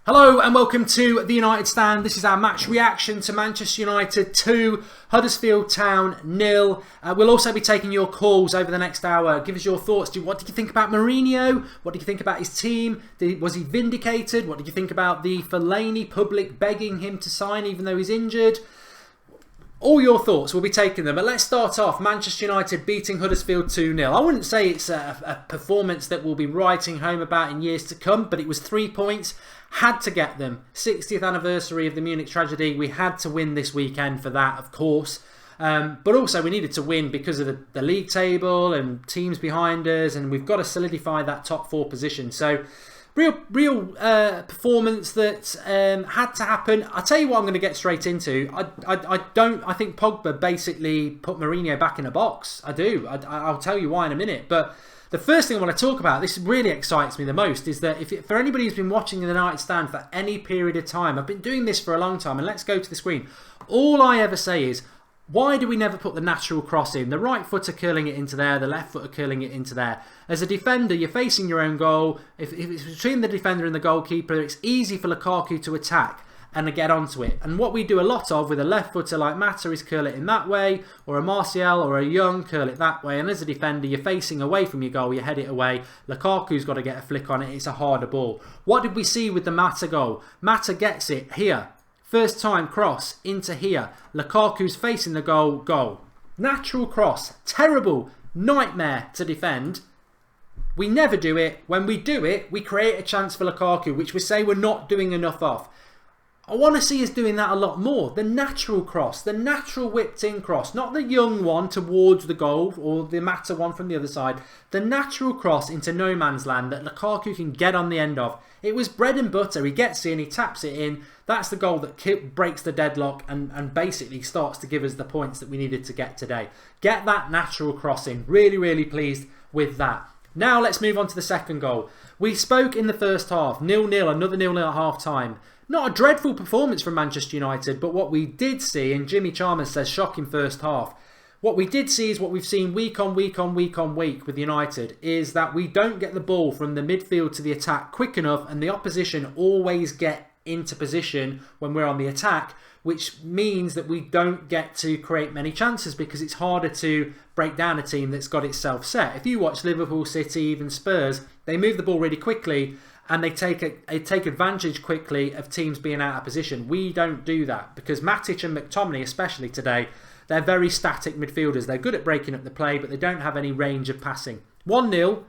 Hello and welcome to the United Stand. This is our match reaction to Manchester United 2, Huddersfield Town 0. We'll also be taking your calls over the next hour. Give us your thoughts. What did you think about Mourinho? What did you think about his team? Was he vindicated? What did you think about the Fellaini public begging him to sign even though he's injured? All your thoughts, we'll be taking them. But let's start off. Manchester United beating Huddersfield 2-0. I wouldn't say it's a performance that we'll be writing home about in years to come, but it was 3 points. Had to get them. 60th anniversary of the Munich tragedy. We had to win this weekend for that, of course. But also we needed to win because of the league table and teams behind us, and we've got to solidify that top 4 position. So real performance that had to happen. I'll tell you what I'm going to get straight into. I think Pogba basically put Mourinho back in a box. I do. I'll tell you why in a minute. But the first thing I want to talk about, this really excites me the most, is that for anybody who's been watching the United Stand for any period of time, I've been doing this for a long time, and let's go to the screen. All I ever say is, why do we never put the natural cross in? The right footer curling it into there, the left footer curling it into there. As a defender, you're facing your own goal. If it's between the defender and the goalkeeper, it's easy for Lukaku to attack and to get onto it. And what we do a lot of with a left footer like Mata is curl it in that way, or a Martial or a Young curl it that way. And as a defender, you're facing away from your goal, you head it away. Lukaku's got to get a flick on it, it's a harder ball. What did we see with the Mata goal? Mata gets it here. First time cross into here. Lukaku's facing the goal. Natural cross. Terrible. Nightmare to defend. We never do it. When we do it, we create a chance for Lukaku, which we say we're not doing enough of. I want to see us doing that a lot more. The natural cross, the natural whipped in cross, not the Young one towards the goal or the Mata one from the other side. The natural cross into no man's land that Lukaku can get on the end of. It was bread and butter. He gets in, he taps it in. That's the goal that breaks the deadlock and basically starts to give us the points that we needed to get today. Get that natural cross in. Really, really pleased with that. Now let's move on to the second goal. We spoke in the first half. 0-0, another 0-0 at half time. Not a dreadful performance from Manchester United, but what we did see, and Jimmy Chalmers says shocking first half, what we did see is what we've seen week on week with United, is that we don't get the ball from the midfield to the attack quick enough, and the opposition always get into position when we're on the attack, which means that we don't get to create many chances because it's harder to break down a team that's got itself set. If you watch Liverpool, City, even Spurs, they move the ball really quickly and they take advantage quickly of teams being out of position. We don't do that because Matic and McTominay, especially today, they're very static midfielders. They're good at breaking up the play, but they don't have any range of passing. 1-0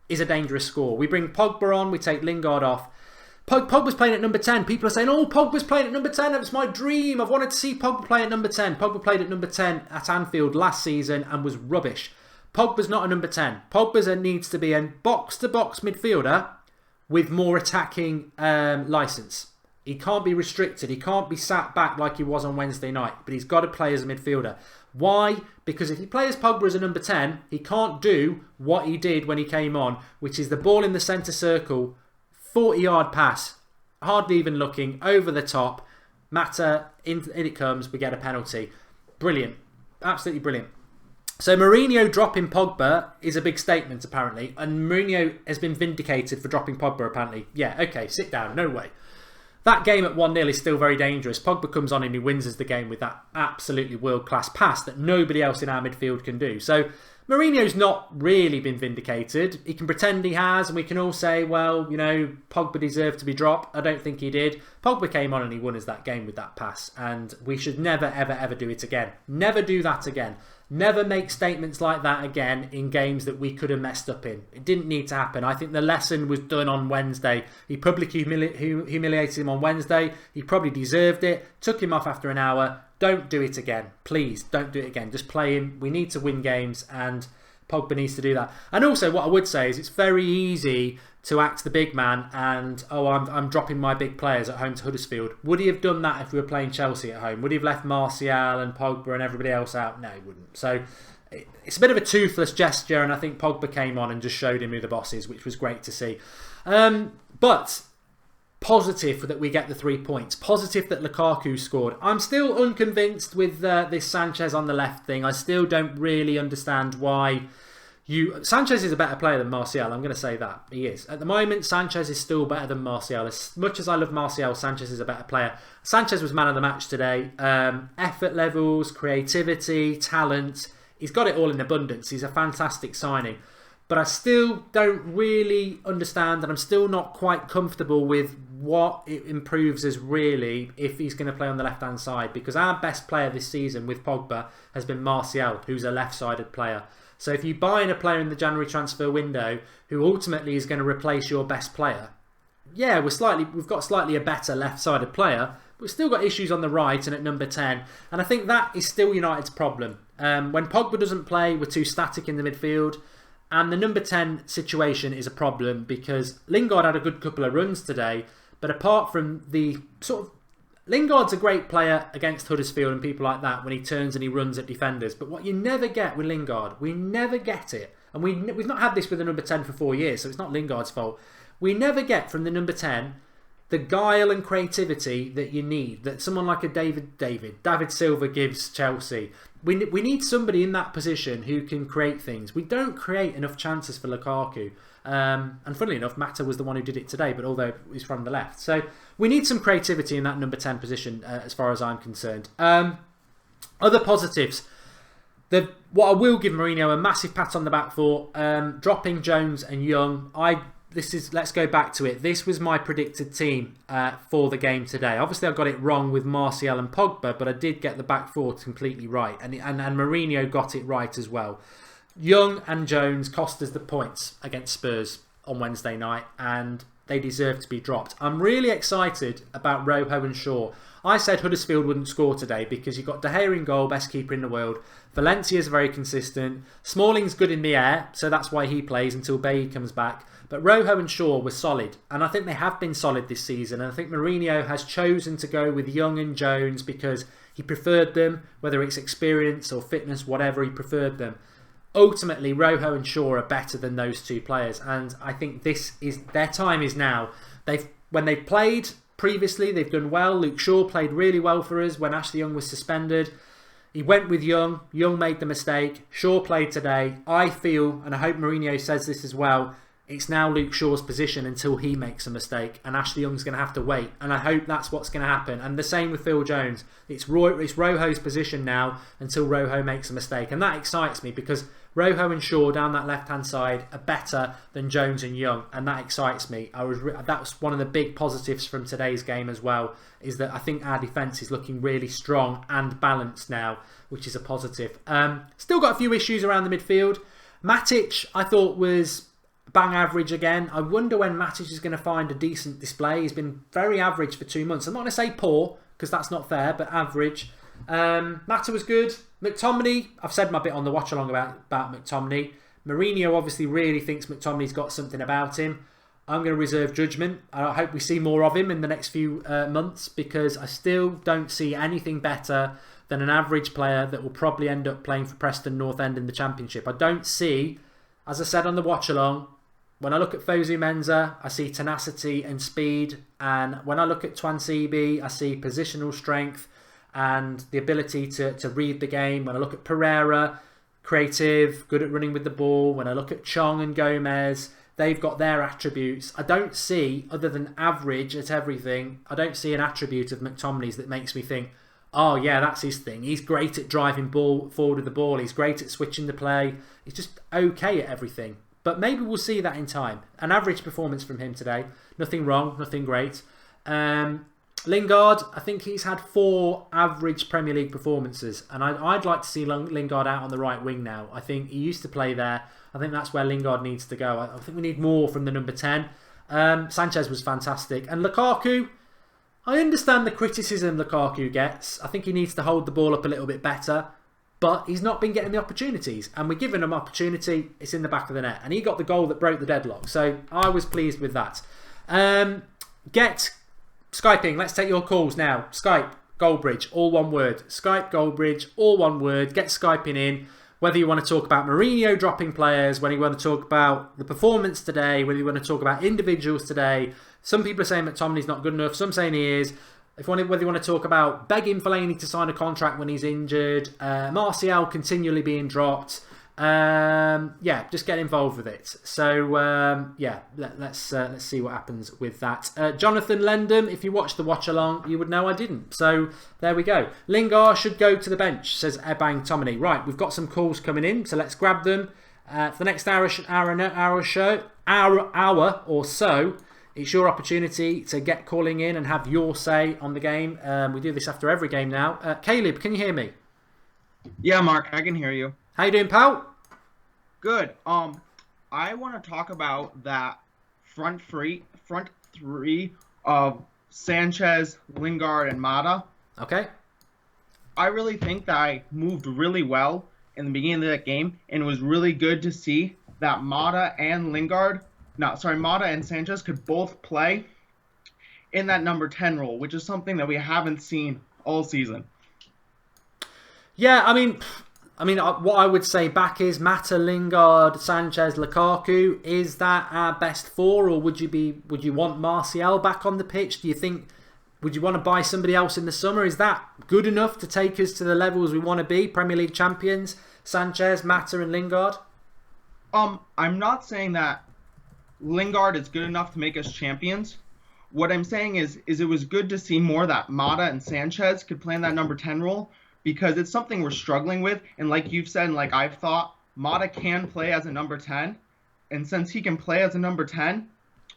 is a dangerous score. We bring Pogba on, we take Lingard off. Pogba's playing at number 10. People are saying, oh, Pogba's playing at number 10. That was my dream. I've wanted to see Pogba play at number 10. Pogba played at number 10 at Anfield last season and was rubbish. Pogba's not a number 10. Pogba needs to be a box-to-box midfielder with more attacking licence. He can't be restricted. He can't be sat back like he was on Wednesday night. But he's got to play as a midfielder. Why? Because if he plays Pogba as a number 10, he can't do what he did when he came on, which is the ball in the centre circle, 40-yard pass, hardly even looking, over the top. Mata, in it comes, we get a penalty. Brilliant. Absolutely brilliant. So Mourinho dropping Pogba is a big statement, apparently. And Mourinho has been vindicated for dropping Pogba, apparently. Yeah, okay, sit down. No way. That game at 1-0 is still very dangerous. Pogba comes on and he wins us the game with that absolutely world-class pass that nobody else in our midfield can do. So Mourinho's not really been vindicated. He can pretend he has, and we can all say, well, you know, Pogba deserved to be dropped. I don't think he did. Pogba came on and he won us that game with that pass, and we should never, ever, ever do it again. Never do that again. Never make statements like that again in games that we could have messed up in. It didn't need to happen. I think the lesson was done on Wednesday. He publicly humiliated him on Wednesday. He probably deserved it. Took him off after an hour. Don't do it again. Please, don't do it again. Just play him. We need to win games, and Pogba needs to do that. And also, what I would say is it's very easy to act the big man and, oh, I'm dropping my big players at home to Huddersfield. Would he have done that if we were playing Chelsea at home? Would he have left Martial and Pogba and everybody else out? No, he wouldn't. So it's a bit of a toothless gesture, and I think Pogba came on and just showed him who the boss is, which was great to see. But positive that we get the 3 points. Positive that Lukaku scored. I'm still unconvinced with this Sanchez on the left thing. I still don't really understand why Sanchez is a better player than Martial. I'm going to say that. He is. At the moment, Sanchez is still better than Martial. As much as I love Martial, Sanchez is a better player. Sanchez was man of the match today. Effort levels, creativity, talent. He's got it all in abundance. He's a fantastic signing. But I still don't really understand, and I'm still not quite comfortable with what it improves as really if he's going to play on the left-hand side. Because our best player this season with Pogba has been Martial, who's a left-sided player. So if you buy in a player in the January transfer window who ultimately is going to replace your best player, yeah, we've got slightly a better left-sided player, but we've still got issues on the right and at number 10. And I think that is still United's problem. When Pogba doesn't play, we're too static in the midfield. And the number 10 situation is a problem because Lingard had a good couple of runs today. But apart from the sort of... Lingard's a great player against Huddersfield and people like that when he turns and he runs at defenders. But what you never get with Lingard, we never get it. And we've not had this with the number 10 for 4 years, so it's not Lingard's fault. We never get from the number 10 the guile and creativity that you need, that someone like a David Silva gives Chelsea. We need somebody in that position who can create things. We don't create enough chances for Lukaku. And funnily enough, Mata was the one who did it today, but although he's from the left. So we need some creativity in that number 10 position as far as I'm concerned. Other positives. What I will give Mourinho a massive pat on the back for, dropping Jones and Young. Let's go back to it. This was my predicted team for the game today. Obviously, I got it wrong with Martial and Pogba, but I did get the back four completely right. And Mourinho got it right as well. Young and Jones cost us the points against Spurs on Wednesday night, and they deserve to be dropped. I'm really excited about Rojo and Shaw. I said Huddersfield wouldn't score today because you've got De Gea in goal, best keeper in the world. Valencia's very consistent. Smalling's good in the air, so that's why he plays until Bailly comes back. But Rojo and Shaw were solid, and I think they have been solid this season. And I think Mourinho has chosen to go with Young and Jones because he preferred them, whether it's experience or fitness, whatever, he preferred them. Ultimately, Rojo and Shaw are better than those two players, and I think their time is now. When they played previously, they've done well. Luke Shaw played really well for us when Ashley Young was suspended. He went with Young. Young made the mistake. Shaw played today. I feel, and I hope Mourinho says this as well, it's now Luke Shaw's position until he makes a mistake, and Ashley Young's going to have to wait. And I hope that's what's going to happen. And the same with Phil Jones. It's Rojo's position now until Rojo makes a mistake, and that excites me because Rojo and Shaw down that left-hand side are better than Jones and Young, and that excites me. That was one of the big positives from today's game as well, is that I think our defence is looking really strong and balanced now, which is a positive. Still got a few issues around the midfield. Matic, I thought, was bang average again. I wonder when Matic is going to find a decent display. He's been very average for 2 months. I'm not going to say poor, because that's not fair, but average. Mata was good. McTominay, I've said my bit on the watch along about McTominay. Mourinho obviously really thinks McTominay's got something about him. I'm going to reserve judgment. I hope we see more of him in the next few months, because I still don't see anything better than an average player that will probably end up playing for Preston North End in the Championship. I don't see, as I said on the watch along, when I look at Fosu Mensah, I see tenacity and speed, and when I look at Twansibi, I see positional strength and the ability to read the game. When I look at Pereira, creative, good at running with the ball. When I look at Chong and Gomez, they've got their attributes. I don't see, other than average at everything, I don't see an attribute of McTominay's that makes me think, oh yeah, that's his thing. He's great at driving forward with the ball. He's great at switching the play. He's just okay at everything. But maybe we'll see that in time. An average performance from him today. Nothing wrong, nothing great. Lingard, I think he's had 4 average Premier League performances. And I'd like to see Lingard out on the right wing now. I think he used to play there. I think that's where Lingard needs to go. I think we need more from the number 10. Sanchez was fantastic. And Lukaku, I understand the criticism Lukaku gets. I think he needs to hold the ball up a little bit better. But he's not been getting the opportunities. And we're giving him opportunity. It's in the back of the net. And he got the goal that broke the deadlock. So I was pleased with that. Get Skyping. Let's take your calls now. Skype, Goldbridge, all one word. Skype, Goldbridge, all one word. Get Skyping in. Whether you want to talk about Mourinho dropping players, whether you want to talk about the performance today, whether you want to talk about individuals today. Some people are saying McTominay's not good enough. Some saying he is. Whether you want to talk about begging Fellaini to sign a contract when he's injured, Martial continually being dropped, Yeah, just get involved with it. So yeah, let's see what happens with that. Jonathan Lendham, if you watched the watch along, you would know I didn't. So there we go. Lingard should go to the bench, says Ebang Tomini. Right, we've got some calls coming in, so let's grab them. For the next hour or so, it's your opportunity to get calling in and have your say on the game. We do this after every game now. Caleb, can you hear me? Yeah, Mark, I can hear you. How you doing, pal? Good. I want to talk about that front three of Sanchez, Lingard, and Mata. Okay. I really think that I moved really well in the beginning of that game, and it was really good to see that Mata and Sanchez could both play in that number 10 role, which is something that we haven't seen all season. Yeah, I mean, what I would say back is Mata, Lingard, Sanchez, Lukaku. Is that our best four, or would you want Martial back on the pitch? Would you want to buy somebody else in the summer? Is that good enough to take us to the levels we want to be, Premier League champions? Sanchez, Mata, and Lingard. I'm not saying that Lingard is good enough to make us champions. What I'm saying is it was good to see more that Mata and Sanchez could play in that number 10 role, because it's something we're struggling with. And like you've said, and like I've thought, Mata can play as a number 10. And since he can play as a number 10,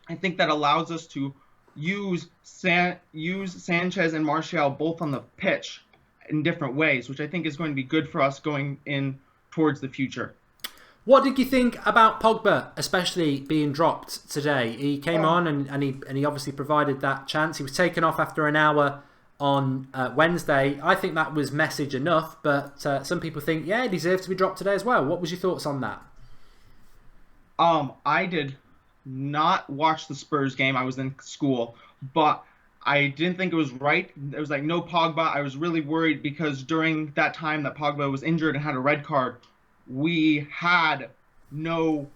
I think that allows us to use Sanchez and Martial both on the pitch in different ways, which I think is going to be good for us going in towards the future. What did you think about Pogba, especially being dropped today? He came on and he obviously provided that chance. He was taken off after an hour on Wednesday. I think that was message enough, but some people think, yeah, he deserves to be dropped today as well. What was your thoughts on that? I did not watch the Spurs game. I was in school, but I didn't think it was right. It was like, no Pogba. I was really worried because during that time that Pogba was injured and had a red card, we had no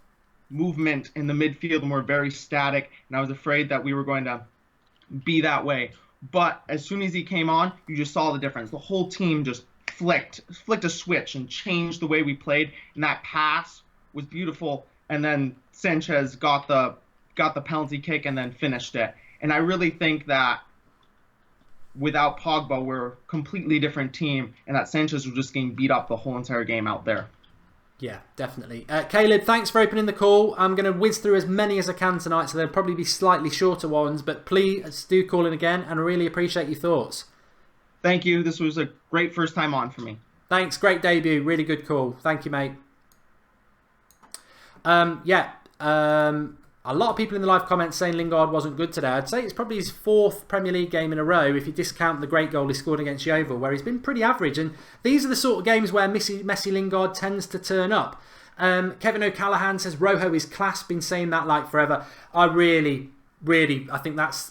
movement in the midfield and we're very static, and I was afraid that we were going to be that way. But as soon as he came on, you just saw the difference. The whole team just flicked a switch and changed the way we played, and that pass was beautiful. And then Sanchez got the penalty kick and then finished it. And I really think that without Pogba, we're a completely different team, and that Sanchez was just getting beat up the whole entire game out there. Yeah, definitely. Caleb, thanks for opening the call. I'm going to whiz through as many as I can tonight, so there'll probably be slightly shorter ones, but please do call in again, and I really appreciate your thoughts. Thank you. This was a great first time on for me. Thanks. Great debut. Really good call. Thank you, mate. A lot of people in the live comments saying Lingard wasn't good today. I'd say it's probably his fourth Premier League game in a row if you discount the great goal he scored against Yeovil, where he's been pretty average. And these are the sort of games where Messi Lingard tends to turn up. Kevin O'Callaghan says Rojo is class. Been saying that like forever. I think that's...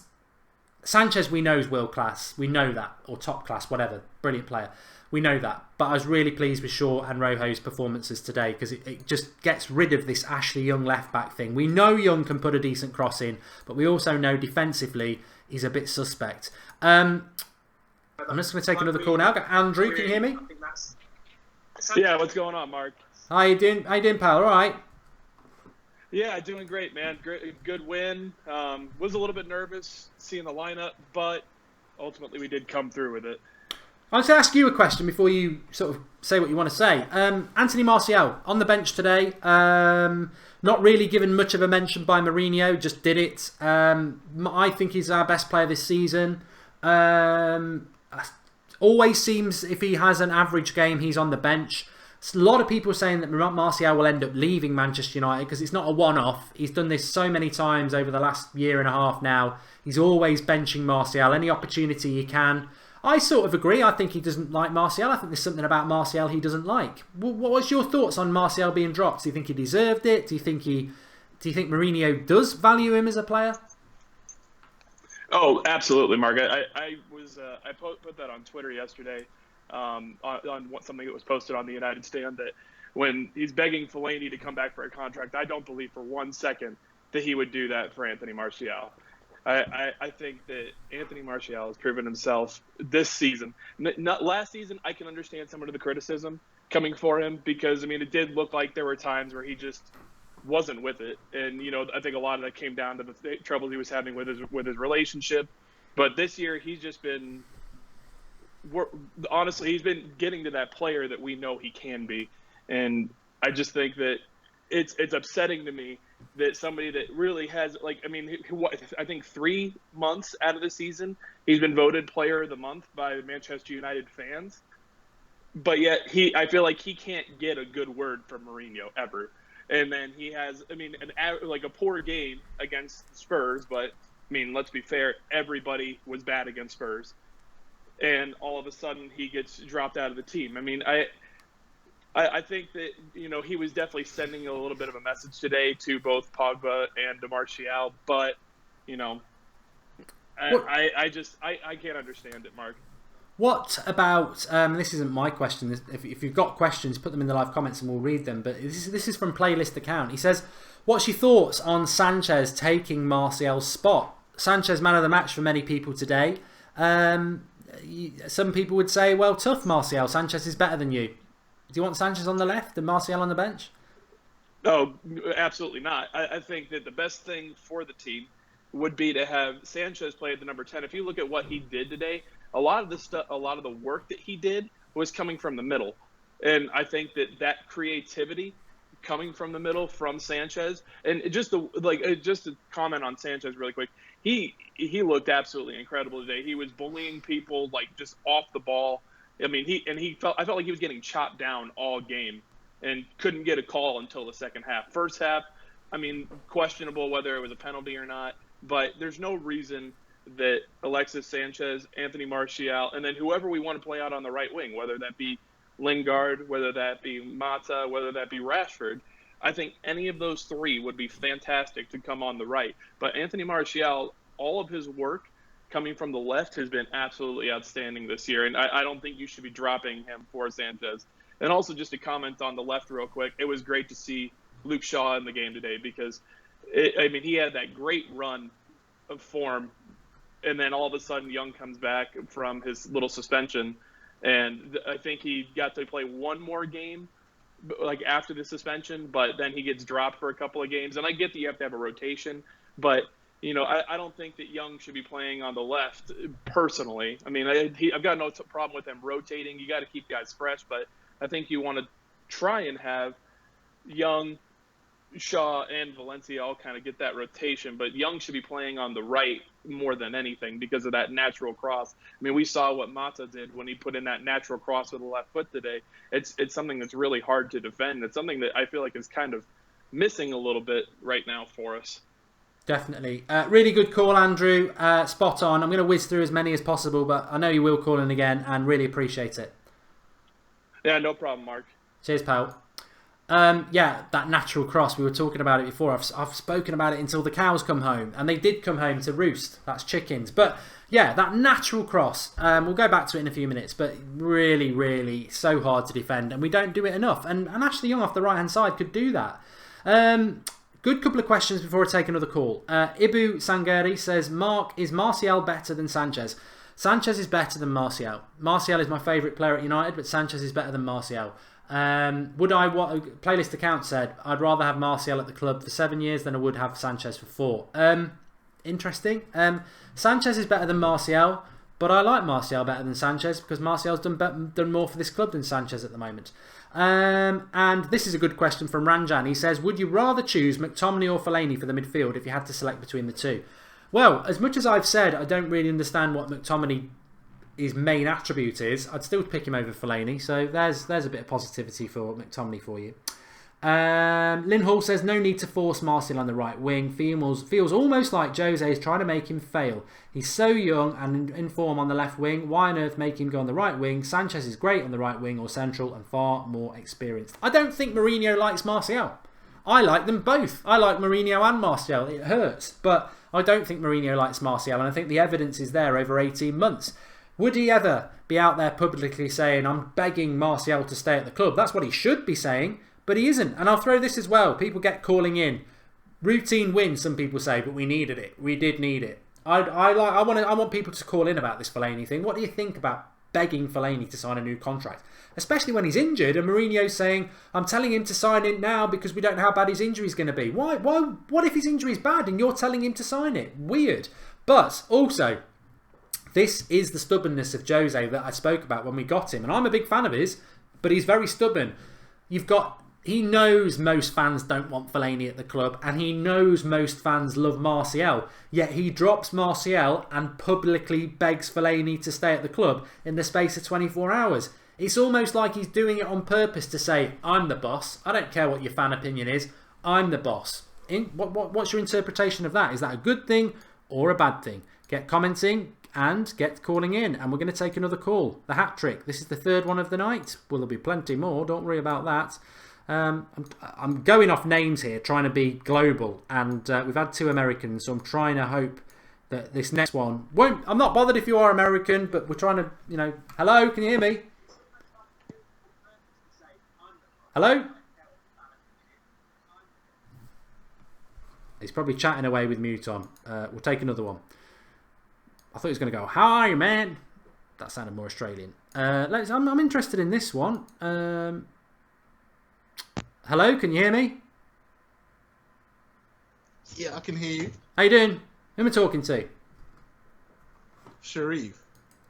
Sanchez we know is world class. We know that. Or top class, whatever. Brilliant player. We know that. But I was really pleased with Shaw and Rojo's performances today, because it just gets rid of this Ashley Young left-back thing. We know Young can put a decent cross in, but we also know defensively he's a bit suspect. I'm just going to take another call now. Got Andrew, can you hear me? Yeah, what's going on, Mark? How you doing, pal? All right? Yeah, doing great, man. Great, good win. Was a little bit nervous seeing the lineup, but ultimately we did come through with it. I was going to ask you a question before you sort of say what you want to say. Anthony Martial on the bench today. Not really given much of a mention by Mourinho. Just did it. I think he's our best player this season. Always seems if he has an average game, he's on the bench. A lot of people saying that Martial will end up leaving Manchester United because it's not a one-off. He's done this so many times over the last year and a half now. He's always benching Martial. Any opportunity he can. I sort of agree. I think he doesn't like Martial. I think there's something about Martial he doesn't like. What was your thoughts on Martial being dropped? Do you think he deserved it? Do you think Mourinho does value him as a player? Oh, absolutely, Mark. I put that on Twitter yesterday on something that was posted on the United Stand, that when he's begging Fellaini to come back for a contract, I don't believe for 1 second that he would do that for Anthony Martial. I think that Anthony Martial has proven himself this season. Not last season, I can understand some of the criticism coming for him, because I mean it did look like there were times where he just wasn't with it, and I think a lot of that came down to the troubles he was having with his relationship. But this year he's just been, honestly, he's been getting to that player that we know he can be, and I just think that it's upsetting to me that somebody that really has, like, I mean, I think 3 months out of the season he's been voted Player of the Month by Manchester United fans, but yet I feel like he can't get a good word from Mourinho ever. And then he has, I mean, a poor game against Spurs, but I mean, let's be fair, everybody was bad against Spurs, and all of a sudden he gets dropped out of the team. I mean, I think that he was definitely sending a little bit of a message today to both Pogba and Martial, but I can't understand it, Mark. What about, this isn't my question, if you've got questions, put them in the live comments and we'll read them, but this is from Playlist Account. He says, what's your thoughts on Sanchez taking Martial's spot? Sanchez man of the match for many people today. Some people would say, well, tough Martial, Sanchez is better than you. Do you want Sanchez on the left and Martial on the bench? No, absolutely not. I think that the best thing for the team would be to have Sanchez play at the number 10. If you look at what he did today, a lot of the work that he did was coming from the middle. And I think that creativity coming from the middle from Sanchez, and just to comment on Sanchez really quick, he looked absolutely incredible today. He was bullying people, like, just off the ball. I mean, I felt like he was getting chopped down all game and couldn't get a call until the second half. First half, I mean, questionable whether it was a penalty or not, but there's no reason that Alexis, Sanchez, Anthony Martial, and then whoever we want to play out on the right wing, whether that be Lingard, whether that be Mata, whether that be Rashford, I think any of those three would be fantastic to come on the right. But Anthony Martial, all of his work coming from the left has been absolutely outstanding this year, and I don't think you should be dropping him for Sanchez. And also, just to comment on the left real quick, it was great to see Luke Shaw in the game today, because he had that great run of form, and then all of a sudden Young comes back from his little suspension, and I think he got to play one more game like after the suspension, but then he gets dropped for a couple of games. And I get that you have to have a rotation, but I don't think that Young should be playing on the left personally. I mean, I've got no problem with him rotating. You got to keep guys fresh, but I think you want to try and have Young, Shaw, and Valencia all kind of get that rotation, but Young should be playing on the right more than anything because of that natural cross. I mean, we saw what Mata did when he put in that natural cross with the left foot today. It's something that's really hard to defend. It's something that I feel like is kind of missing a little bit right now for us. Definitely. Really good call, Andrew. Spot on. I'm going to whiz through as many as possible, but I know you will call in again and really appreciate it. Yeah, no problem, Mark. Cheers, pal. That natural cross, we were talking about it before. I've spoken about it until the cows come home, and they did come home to roost. That's chickens. But yeah, that natural cross, we'll go back to it in a few minutes, but really, really so hard to defend, and we don't do it enough. And Ashley Young off the right-hand side could do that. Good couple of questions before I take another call. Ibu Sangeri says, Mark, is Martial better than Sanchez? Sanchez is better than Martial. Martial is my favourite player at United, but Sanchez is better than Martial. Playlist Account said, I'd rather have Martial at the club for 7 years than I would have Sanchez for 4. Interesting. Sanchez is better than Martial, but I like Martial better than Sanchez because Martial's done more for this club than Sanchez at the moment. And this is a good question from Ranjan. He says, would you rather choose McTominay or Fellaini for the midfield if you had to select between the two? Well, as much as I've said, I don't really understand what McTominay his main attribute is, I'd still pick him over Fellaini. So there's a bit of positivity for McTominay for you. Lynn Hall says no need to force Martial on the right wing. Feels almost like Jose is trying to make him fail. He's so young and in form on the left wing. Why on earth make him go on the right wing? Sanchez is great on the right wing or central and far more experienced. I don't think Mourinho likes Martial. I like them both. I like Mourinho and Martial. It hurts, but I don't think Mourinho likes Martial, and I think the evidence is there over 18 months. Would he ever be out there publicly saying, I'm begging Martial to stay at the club? That's what he should be saying, but he isn't. And I'll throw this as well. People get calling in. Routine win, some people say, but we needed it. We did need it. I want people to call in about this Fellaini thing. What do you think about begging Fellaini to sign a new contract. Especially when he's injured and Mourinho's saying, I'm telling him to sign it now because we don't know how bad his injury is going to be. Why? What if his injury is bad and you're telling him to sign it? Weird. But also, this is the stubbornness of Jose that I spoke about when we got him. And I'm a big fan of his, but he's very stubborn. He knows most fans don't want Fellaini at the club, and he knows most fans love Martial, yet he drops Martial and publicly begs Fellaini to stay at the club in the space of 24 hours. It's almost like he's doing it on purpose to say, I'm the boss. I don't care what your fan opinion is. I'm the boss. What's your interpretation of that? Is that a good thing or a bad thing? Get commenting and get calling in, and we're going to take another call. The hat trick. This is the third one of the night. Well, there'll be plenty more. Don't worry about that. I'm going off names here, trying to be global, and we've had 2 Americans, so I'm trying to hope that this next one won't. I'm not bothered if you are American, but we're trying to, hello, can you hear me? Hello? He's probably chatting away with mute on. We'll take another one. I thought he was going to go, hi, man. That sounded more Australian. I'm interested in this one. Hello, can you hear me? Yeah, I can hear you. How you doing? Who am I talking to? Sharif.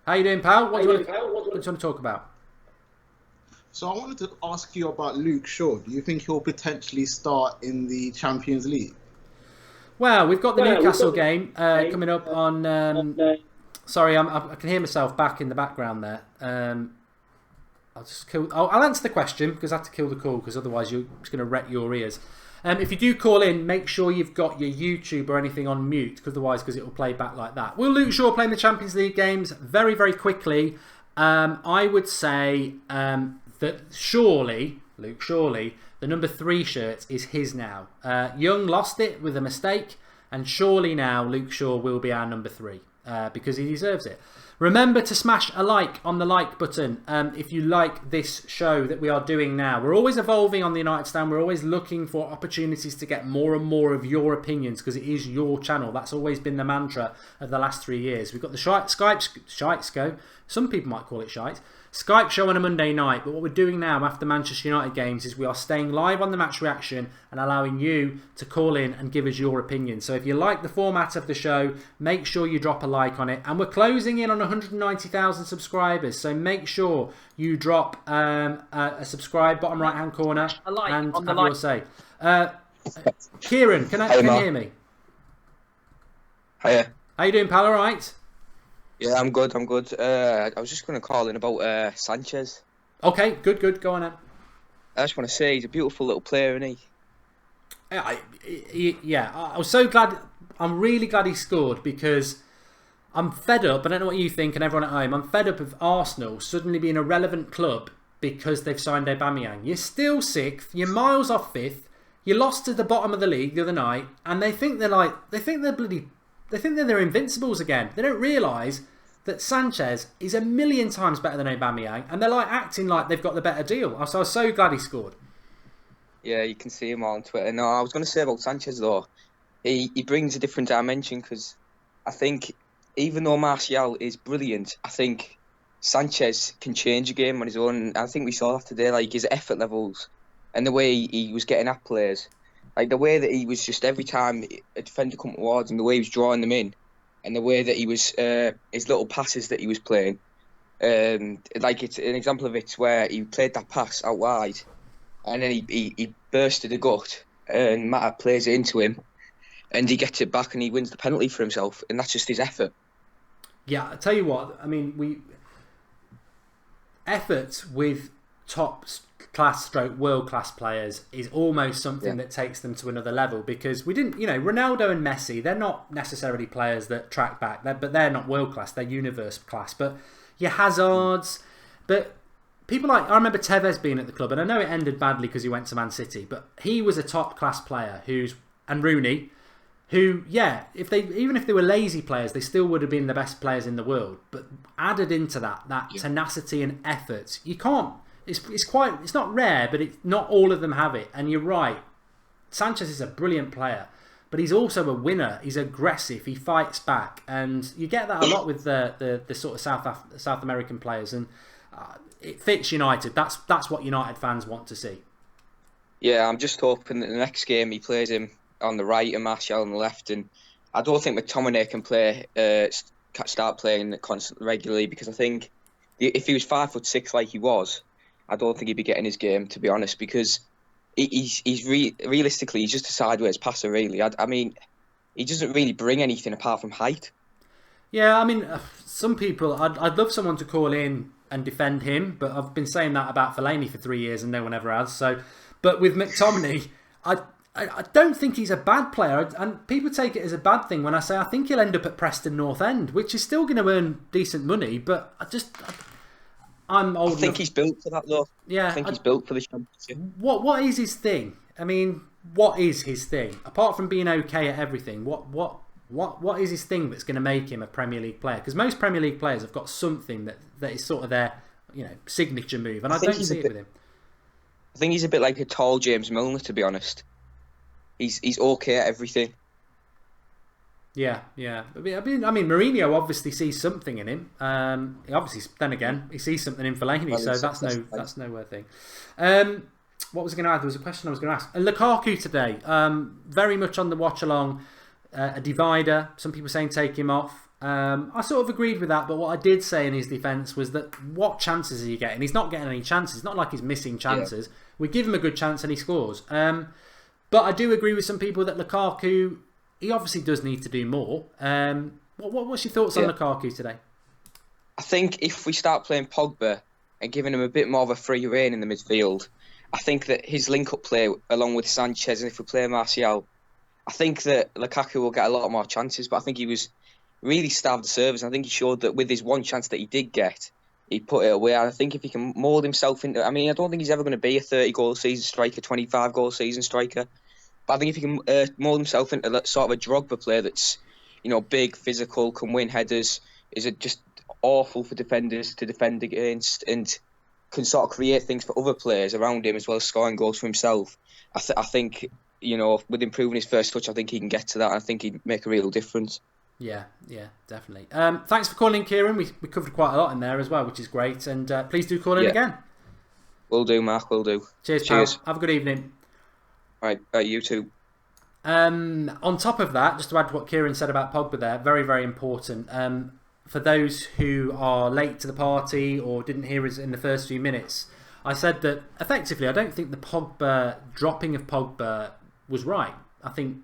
How you doing, pal? What do you want to talk about? So I wanted to ask you about Luke Shaw. Do you think he'll potentially start in the Champions League? Well, we've got the Newcastle game coming up on... sorry, I can hear myself back in the background there. I'll answer the question because I have to kill the call, because otherwise you're just going to wreck your ears. If you do call in, make sure you've got your YouTube or anything on mute, because it will play back like that. Will Luke Shaw play in the Champions League games? Very, very quickly. I would say that Luke Shawley, the number 3 shirt is his now. Young lost it with a mistake, and surely now Luke Shaw will be our number 3 because he deserves it. Remember to smash a like on the like button if you like this show that we are doing now. We're always evolving on the United Stand. We're always looking for opportunities to get more and more of your opinions, because it is your channel. That's always been the mantra of the last 3 years. We've got the Skype. Some people might call it shite. Skype show on a Monday night, but what we're doing now after Manchester United games is we are staying live on the match reaction and allowing you to call in and give us your opinion. So if you like the format of the show, make sure you drop a like on it. And we're closing in on 190,000 subscribers, so make sure you drop a subscribe bottom right hand corner and have your say. Kieran, can you hear me? Hiya. How you doing, pal? All right? Yeah, I'm good. I was just going to call in about Sanchez. Okay, good. Go on then. I just want to say he's a beautiful little player, isn't he? Yeah, I was so glad. I'm really glad he scored, because I'm fed up. I don't know what you think, and everyone at home. I'm fed up of Arsenal suddenly being a relevant club because they've signed Aubameyang. You're still 6th. You're miles off 5th. You lost to the bottom of the league the other night, and they think they're invincibles again. They don't realise that Sanchez is a million times better than Aubameyang, and they're acting like they've got the better deal. So I was so glad he scored. Yeah, you can see him all on Twitter. No, I was going to say about Sanchez though, he brings a different dimension, because I think even though Martial is brilliant, I think Sanchez can change a game on his own. I think we saw that today, his effort levels and the way he was getting at players. The way that he was just every time a defender come towards him, the way he was drawing them in, and the way that he was his little passes that he was playing. It's an example of it where he played that pass out wide, and then he bursted the gut, and Mata plays it into him, and he gets it back, and he wins the penalty for himself, and that's just his effort. Yeah, I tell you what. I mean, effort with top class stroke world class players is almost something that takes them to another level, because we didn't, Ronaldo and Messi, they're not necessarily players that track back, but they're not world class, they're universe class. But your Hazards, but people I remember Tevez being at the club, and I know it ended badly because he went to Man City, but he was a top class player and Rooney, who, even if they were lazy players, they still would have been the best players in the world. But added into that tenacity and effort, you can't. It's not rare, but not all of them have it. And you're right, Sanchez is a brilliant player, but he's also a winner. He's aggressive. He fights back, and you get that a lot with the sort of South American players, and it fits United. That's what United fans want to see. Yeah, I'm just hoping that the next game he plays him on the right and Martial on the left, and I don't think McTominay can start playing constantly regularly, because I think if he was 5'6" like he was, I don't think he'd be getting his game, to be honest, because realistically he's just a sideways passer, really. I mean, he doesn't really bring anything apart from height. Yeah, I mean, some people, I'd love someone to call in and defend him, but I've been saying that about Fellaini for 3 years and no one ever has. So, but with McTominay, I don't think he's a bad player, and people take it as a bad thing when I say I think he'll end up at Preston North End, which is still going to earn decent money, but I'm old. I think he's built for that, though. Yeah, I think he's built for the championship. What is his thing? I mean, what is his thing apart from being okay at everything? What is his thing that's going to make him a Premier League player? Because most Premier League players have got something that is sort of their signature move, and I don't see it with him. I think he's a bit like a tall James Milner, to be honest. He's okay at everything. Yeah. I mean, Mourinho obviously sees something in him. He sees something in Fellaini, so that's no thing. What was I going to add? There was a question I was going to ask. And Lukaku today, very much on the watch along, a divider. Some people saying take him off. I sort of agreed with that, but what I did say in his defence was that what chances is he getting? He's not getting any chances. It's not like he's missing chances. Yeah. We give him a good chance and he scores. But I do agree with some people that Lukaku, he obviously does need to do more. What's your thoughts on Lukaku today? I think if we start playing Pogba and giving him a bit more of a free rein in the midfield, I think that his link-up play, along with Sanchez, and if we play Martial, I think that Lukaku will get a lot more chances, but I think he was really starved the service. I think he showed that with his one chance that he did get, he put it away. I think if he can mould himself into... I mean, I don't think he's ever going to be a 30-goal season striker, 25-goal season striker. But I think if he can mould himself into that sort of a Drogba player that's, big, physical, can win headers, is it just awful for defenders to defend against, and can sort of create things for other players around him as well as scoring goals for himself. I think, with improving his first touch, I think he can get to that. I think he'd make a real difference. Yeah, definitely. Thanks for calling, Kieran. We covered quite a lot in there as well, which is great. And please do call in again. Will do, Mark. Will do. Cheers, pal. Have a good evening. All right, you too. On top of that, just to add to what Kieran said about Pogba there, very, very important. For those who are late to the party or didn't hear us in the first few minutes, I said that effectively I don't think the dropping of Pogba was right. I think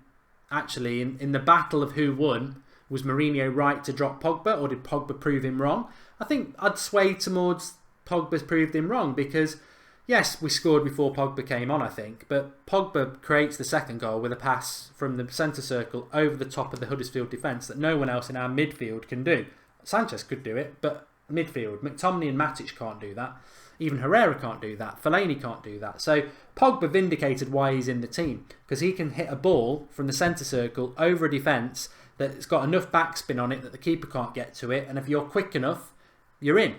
actually in the battle of who won, was Mourinho right to drop Pogba, or did Pogba prove him wrong? I think I'd sway towards Pogba's proved him wrong, because yes, we scored before Pogba came on, I think, but Pogba creates the second goal with a pass from the centre circle over the top of the Huddersfield defence that no one else in our midfield can do. Sanchez could do it, but midfield, McTominay and Matic can't do that. Even Herrera can't do that. Fellaini can't do that. So Pogba vindicated why he's in the team, because he can hit a ball from the centre circle over a defence that's got enough backspin on it that the keeper can't get to it, and if you're quick enough, you're in.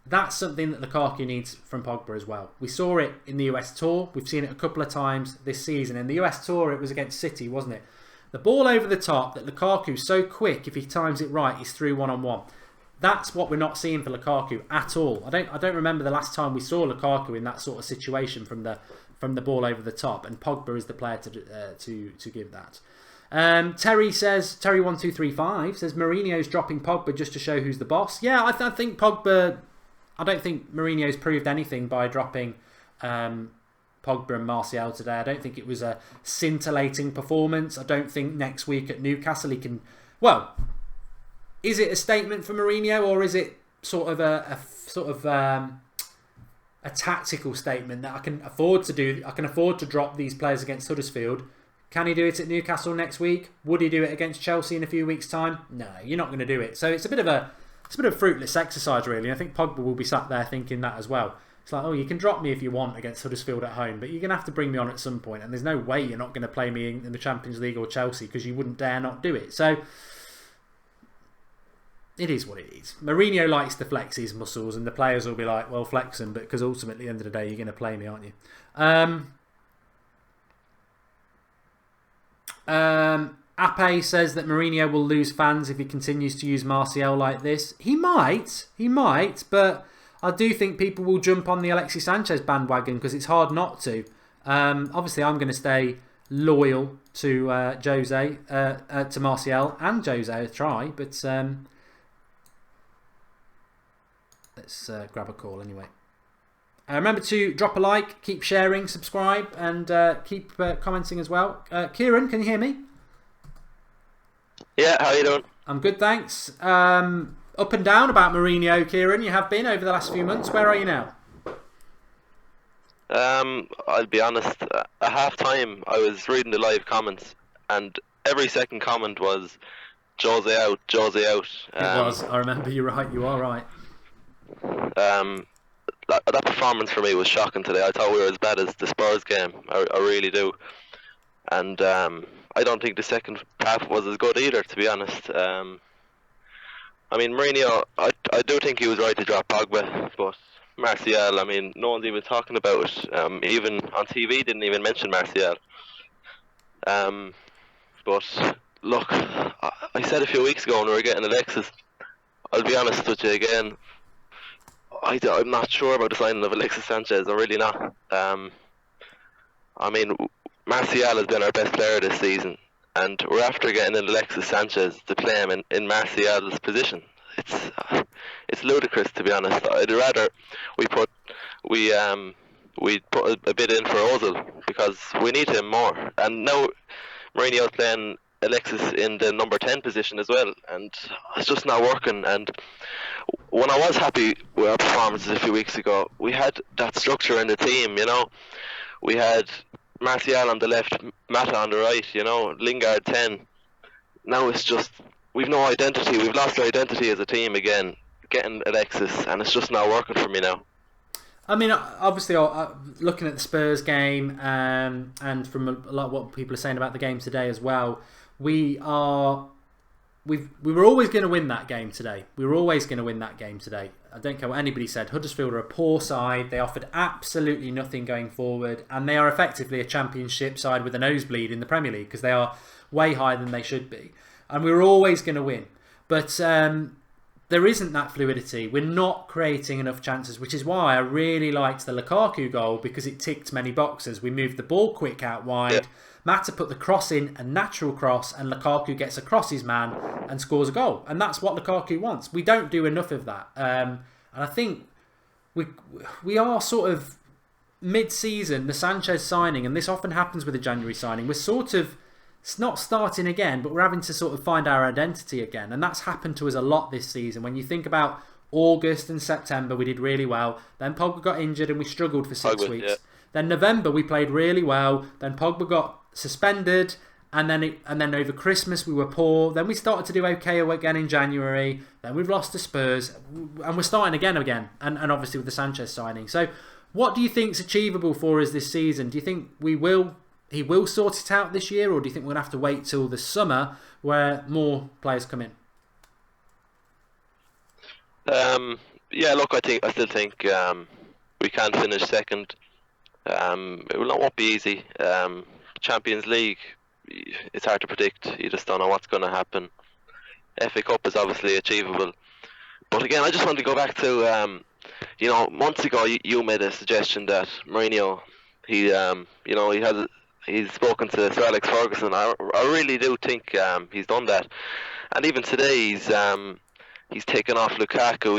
That's something that Lukaku needs from Pogba as well. We saw it in the US Tour. We've seen it a couple of times this season. In the US Tour, it was against City, wasn't it? The ball over the top that Lukaku's so quick, if he times it right, he's through one-on-one. That's what we're not seeing for Lukaku at all. I don't remember the last time we saw Lukaku in that sort of situation from the ball over the top, and Pogba is the player to give that. Terry 1235 says Mourinho's dropping Pogba just to show who's the boss. Yeah, I think Pogba. I don't think Mourinho's proved anything by dropping Pogba and Martial today. I don't think it was a scintillating performance. I don't think next week at Newcastle he can. Well, is it a statement for Mourinho, or is it sort of a tactical statement that I can afford to do? I can afford to drop these players against Huddersfield. Can he do it at Newcastle next week? Would he do it against Chelsea in a few weeks' time? No, you're not going to do it. So it's a bit of a fruitless exercise, really. I think Pogba will be sat there thinking that as well. It's like, oh, you can drop me if you want against Huddersfield at home, but you're going to have to bring me on at some point, and there's no way you're not going to play me in the Champions League or Chelsea, because you wouldn't dare not do it. So it is what it is. Mourinho likes to flex his muscles, and the players will be like, well, flex them, because ultimately at the end of the day, you're going to play me, aren't you? Ape says that Mourinho will lose fans if he continues to use Martial like this. He might, but I do think people will jump on the Alexis Sanchez bandwagon because it's hard not to. Obviously, I'm going to stay loyal to Jose, to Martial and Jose. Try, but let's grab a call anyway. Remember to drop a like, keep sharing, subscribe, and keep commenting as well. Kieran, can you hear me? Yeah, how you doing? I'm good, thanks. Up and down about Mourinho, Kieran. You have been over the last few months. Where are you now? I'll be honest. At half time, I was reading the live comments, and every second comment was Jose out, Jose out. It was. I remember. You're right. You are right. That performance for me was shocking today. I thought we were as bad as the Spurs game. I really do. And I don't think the second half was as good either, to be honest. I mean, Mourinho, I do think he was right to drop Pogba, but Martial, I mean, no one's even talking about it. Even on TV, didn't even mention Martial. But look, I said a few weeks ago when we were getting Alexis, I'll be honest with you again, I'm not sure about the signing of Alexis Sanchez. I'm really not. I mean, Martial has been our best player this season, and we're after getting in Alexis Sanchez to play him in Martial's position. It's ludicrous, to be honest. I'd rather we put a bid in for Ozil because we need him more. And now Mourinho's playing Alexis in the number 10 position as well, and it's just not working. And when I was happy with our performances a few weeks ago, we had that structure in the team, you know. We had Martial on the left, Mata on the right, you know, Lingard 10. Now it's just, we've no identity. We've lost our identity as a team again, getting Alexis, and it's just not working for me now. I mean, obviously, looking at the Spurs game and from a lot of what people are saying about the game today as well, we were always going to win that game today. We were always going to win that game today. I don't care what anybody said. Huddersfield are a poor side. They offered absolutely nothing going forward, and they are effectively a championship side with a nosebleed in the Premier League because they are way higher than they should be. And we were always going to win. But there isn't that fluidity. We're not creating enough chances, which is why I really liked the Lukaku goal because it ticked many boxes. We moved the ball quick out wide. Yeah. Mata put the cross in, a natural cross, and Lukaku gets across his man and scores a goal. And that's what Lukaku wants. We don't do enough of that. And I think we are sort of mid-season, the Sanchez signing, and this often happens with a January signing. We're sort of, it's not starting again, but we're having to sort of find our identity again. And that's happened to us a lot this season. When you think about August and September, we did really well. Then Pogba got injured and we struggled for 6 weeks. Yeah. Then November, we played really well. Then Pogba got suspended, and then over Christmas we were poor. Then we started to do okay again in January. Then we've lost to Spurs, and we're starting again, and obviously with the Sanchez signing. So, what do you think is achievable for us this season? Do you think he will sort it out this year, or do you think we're gonna have to wait till the summer where more players come in? Yeah, look, I still think we can finish second. It won't be easy. Champions League, it's hard to predict. You just don't know what's going to happen. FA Cup is obviously achievable, but again, I just want to go back to months ago you made a suggestion that Mourinho, he's spoken to Sir Alex Ferguson. I really do think he's done that, and even today he's taken off Lukaku.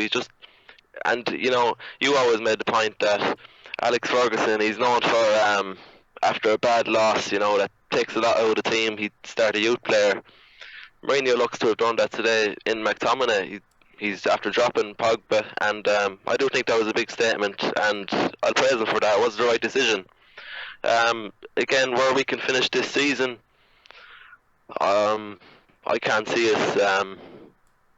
You always made the point that Alex Ferguson, he's known for after a bad loss, that takes a lot out of the team. He'd start a youth player. Mourinho looks to have done that today in McTominay. He's after dropping Pogba, and I do think that was a big statement, and I'll praise him for that. It was the right decision. Again, where we can finish this season, I can't see us.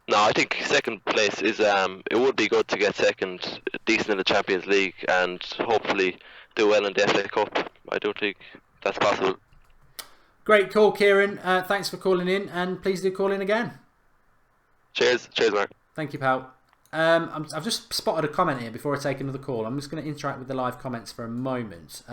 No, I think second place is. It would be good to get second, decent in the Champions League, and hopefully do well in the FA Cup. I don't think that's possible. Great call, Kieran. Thanks for calling in, and please do call in again. Cheers, Mark. Thank you, pal. I've just spotted a comment here before I take another call. I'm just going to interact with the live comments for a moment.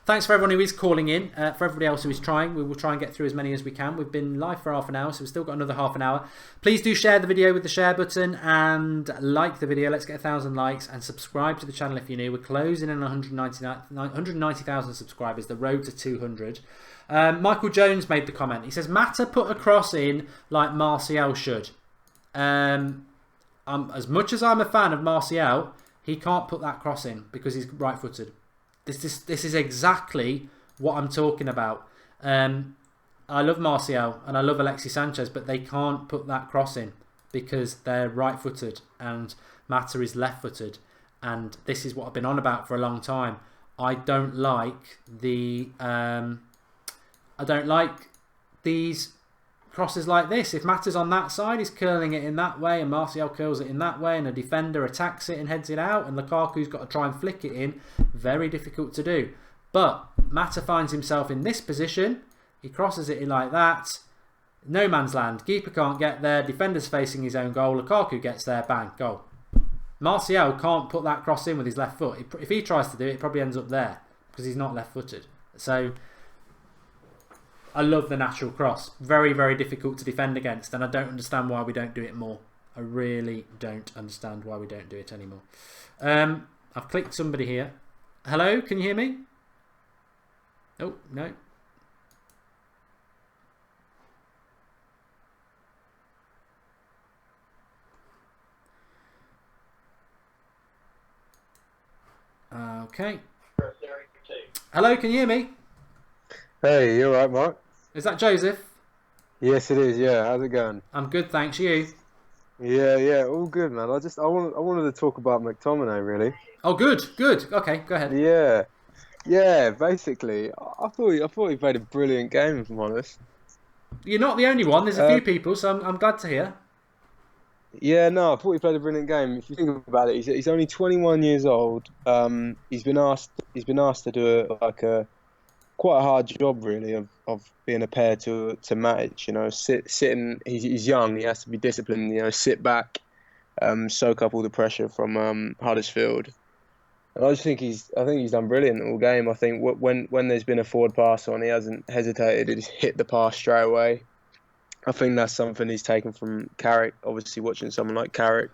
Thanks for everyone who is calling in. For everybody else who is trying, we will try and get through as many as we can. We've been live for half an hour, so we've still got another half an hour. Please do share the video with the share button and like the video. Let's get 1,000 likes and subscribe to the channel if you're new. We're closing in on 190,000 subscribers, the road to 200. Michael Jones made the comment. He says, Mata put a cross in like Martial should. As much as I'm a fan of Martial, he can't put that cross in because he's right-footed. This is exactly what I'm talking about. I love Martial and I love Alexis Sanchez, but they can't put that cross in because they're right-footed and Mata is left-footed. And this is what I've been on about for a long time. I don't like these crosses like this. If Mata's on that side, he's curling it in that way, and Martial curls it in that way, and a defender attacks it and heads it out, and Lukaku's got to try and flick it in. Very difficult to do. But Mata finds himself in this position. He crosses it in like that. No man's land. Keeper can't get there. Defender's facing his own goal. Lukaku gets there. Bang. Goal. Martial can't put that cross in with his left foot. If he tries to do it, it probably ends up there because he's not left-footed. So I love the natural cross. Very, very difficult to defend against, and I don't understand why we don't do it more. I really don't understand why we don't do it anymore. I've clicked somebody here. Hello, can you hear me? Oh, no. Okay. Hello, can you hear me? Hey, you alright, Mark? Is that Joseph? Yes, it is. Yeah, how's it going? I'm good, thanks. You? Yeah, all good, man. I wanted to talk about McTominay, really. Oh, good. Okay, go ahead. Yeah. Basically, I thought he played a brilliant game, if I'm honest. You're not the only one. There's a few people, so I'm glad to hear. Yeah, no, I thought he played a brilliant game. If you think about it, he's only 21 years old. He's been asked to do quite a hard job, really, of being a pair to Matic. You know, sitting. He's young. He has to be disciplined. You know, sit back, soak up all the pressure from Huddersfield. And I think he's done brilliant all game. I think when there's been a forward pass on, he hasn't hesitated. He's hit the pass straight away. I think that's something he's taken from Carrick. Obviously, watching someone like Carrick.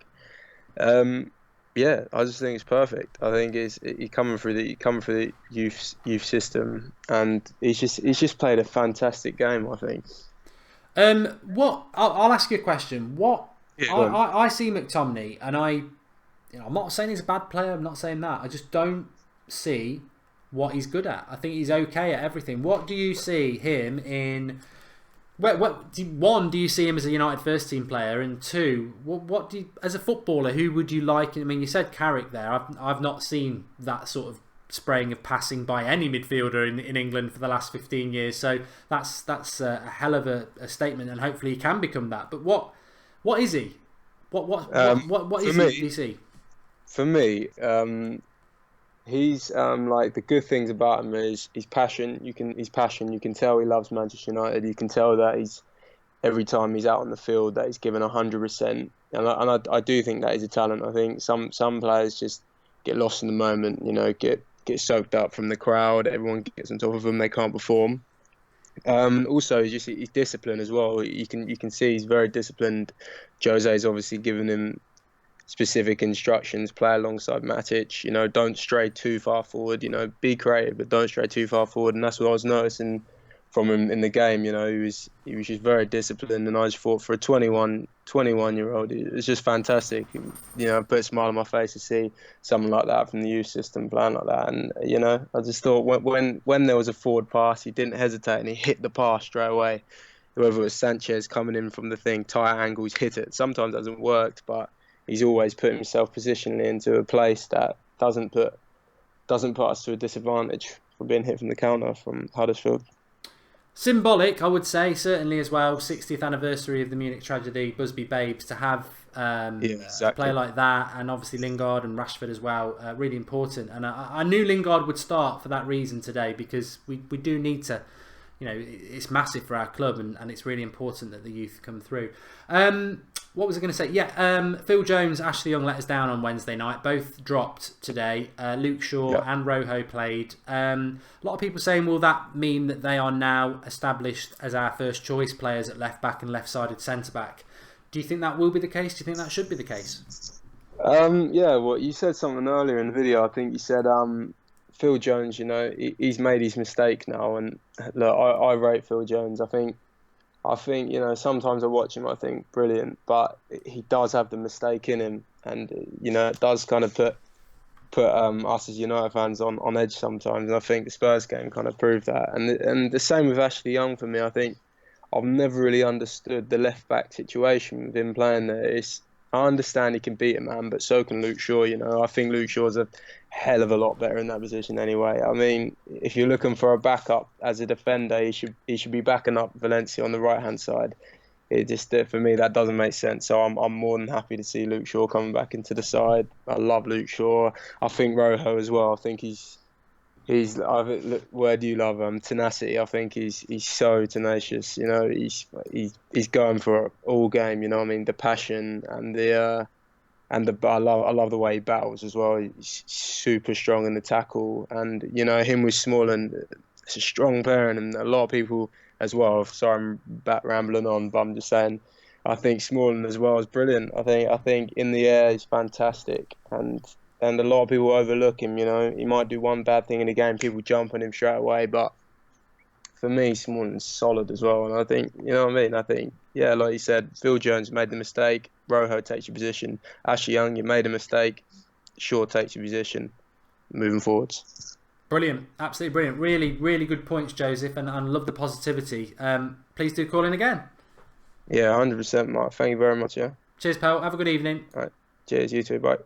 Yeah, I just think it's perfect. I think he coming through the youth system, and he's just played a fantastic game, I think. I'll ask you a question. I see McTominay, and I'm not saying he's a bad player. I'm not saying that. I just don't see what he's good at. I think he's okay at everything. What do you see him in? One, do you see him as a United first team player? And two, what do you, as a footballer, who would you like? I mean, you said Carrick there. I've not seen that sort of spraying of passing by any midfielder in England for the last 15 years. So that's a hell of a statement, and hopefully he can become that. But what is he? What is he? Do you see? For me, he's like, the good things about him is his passion. You can tell he loves Manchester United. You can tell that every time he's out on the field that he's given 100%. And I do think that is a talent. I think some players just get lost in the moment. You know, get soaked up from the crowd. Everyone gets on top of them. They can't perform. Also, he's disciplined as well. You can see he's very disciplined. Jose's obviously given him specific instructions. Play alongside Matic. You know, don't stray too far forward. You know, be creative, but don't stray too far forward. And that's what I was noticing from him in the game. You know, he was just very disciplined, and I just thought for a 21-year-old, it's just fantastic. You know, it put a smile on my face to see someone like that from the youth system playing like that. And you know, I just thought when there was a forward pass, he didn't hesitate and he hit the pass straight away. Whether it was Sanchez coming in from the thing, tight angles, hit it. Sometimes it hasn't worked, but he's always put himself positionally into a place that doesn't put us to a disadvantage for being hit from the counter from Huddersfield. Symbolic, I would say, certainly as well. 60th anniversary of the Munich tragedy, Busby Babes, to have a play like that, and obviously Lingard and Rashford as well, really important. And I knew Lingard would start for that reason today, because we do need to, you know, it's massive for our club, and it's really important that the youth come through. what was I going to say? Yeah, Phil Jones, Ashley Young let us down on Wednesday night. Both dropped today. Luke Shaw and Rojo played. A lot of people saying, will that mean that they are now established as our first choice players at left back and left-sided centre back? Do you think that will be the case? Do you think that should be the case? Yeah, well, you said something earlier in the video. I think you said Phil Jones, he's made his mistake now. And look, I rate Phil Jones. I think, sometimes I watch him, I think, brilliant. But he does have the mistake in him. And, it does kind of put us as United fans on edge sometimes. And I think the Spurs game kind of proved that. And the same with Ashley Young for me. I think I've never really understood the left-back situation with him playing there. I understand he can beat a man, but so can Luke Shaw. I think Luke Shaw's a hell of a lot better in that position anyway. I mean, if you're looking for a backup as a defender, he should be backing up Valencia on the right-hand side. It just, for me, that doesn't make sense. So I'm more than happy to see Luke Shaw coming back into the side. I love Luke Shaw. I think Rojo as well. I think he's where do you love him? Tenacity. I think he's so tenacious. He's going for it all game. The passion and I love the way he battles as well. He's super strong in the tackle, and him with Smalling, it's a strong pairing, and a lot of people as well. Sorry, I'm back rambling on, but I'm just saying, I think Smalling as well is brilliant. I think in the air he's fantastic, and a lot of people overlook him. He might do one bad thing in the game, people jump on him straight away. But for me, Smalling's solid as well. And I think, I think, yeah, like you said, Phil Jones made the mistake. Rojo takes your position. Ashley Young, you made a mistake. Shaw takes your position. Moving forwards. Brilliant, absolutely brilliant. Really, really good points, Joseph, and I love the positivity. Please do call in again. Yeah, 100%, Mark. Thank you very much. Yeah. Cheers, pal. Have a good evening. All right. Cheers. You too. Bye.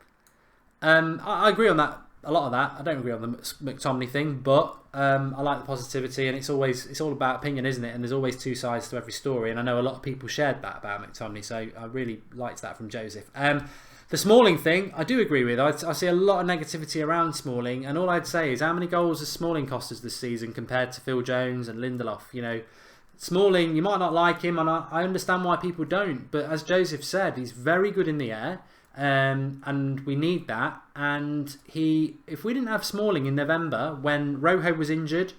I agree on that. A lot of that. I don't agree on the McTominay thing, but I like the positivity, and it's all about opinion, isn't it? And there's always two sides to every story, and I know a lot of people shared that about McTominay, so I really liked that from Joseph. The Smalling thing, I do agree with. I see a lot of negativity around Smalling, and all I'd say is, how many goals has Smalling cost us this season compared to Phil Jones and Lindelof? Smalling, you might not like him, and I understand why people don't, but as Joseph said, he's very good in the air. And we need that. And if we didn't have Smalling in November when Rojo was injured,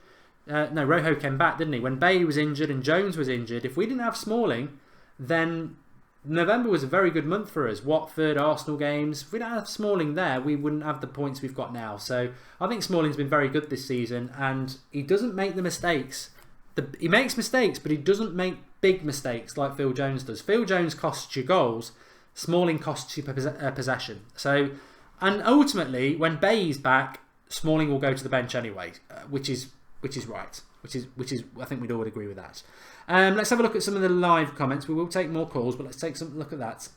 Rojo came back, didn't he? When Bailey was injured and Jones was injured, if we didn't have Smalling, then November was a very good month for us. Watford, Arsenal games. If we didn't have Smalling there, we wouldn't have the points we've got now. So I think Smalling's been very good this season, and he doesn't make the mistakes. He makes mistakes, but he doesn't make big mistakes like Phil Jones does. Phil Jones costs you goals. Smalling costs you possession. So, and ultimately, when Bay's back, Smalling will go to the bench anyway, which is right. Which is I think we'd all would agree with that. Let's have a look at some of the live comments. We will take more calls, but let's take some look at that.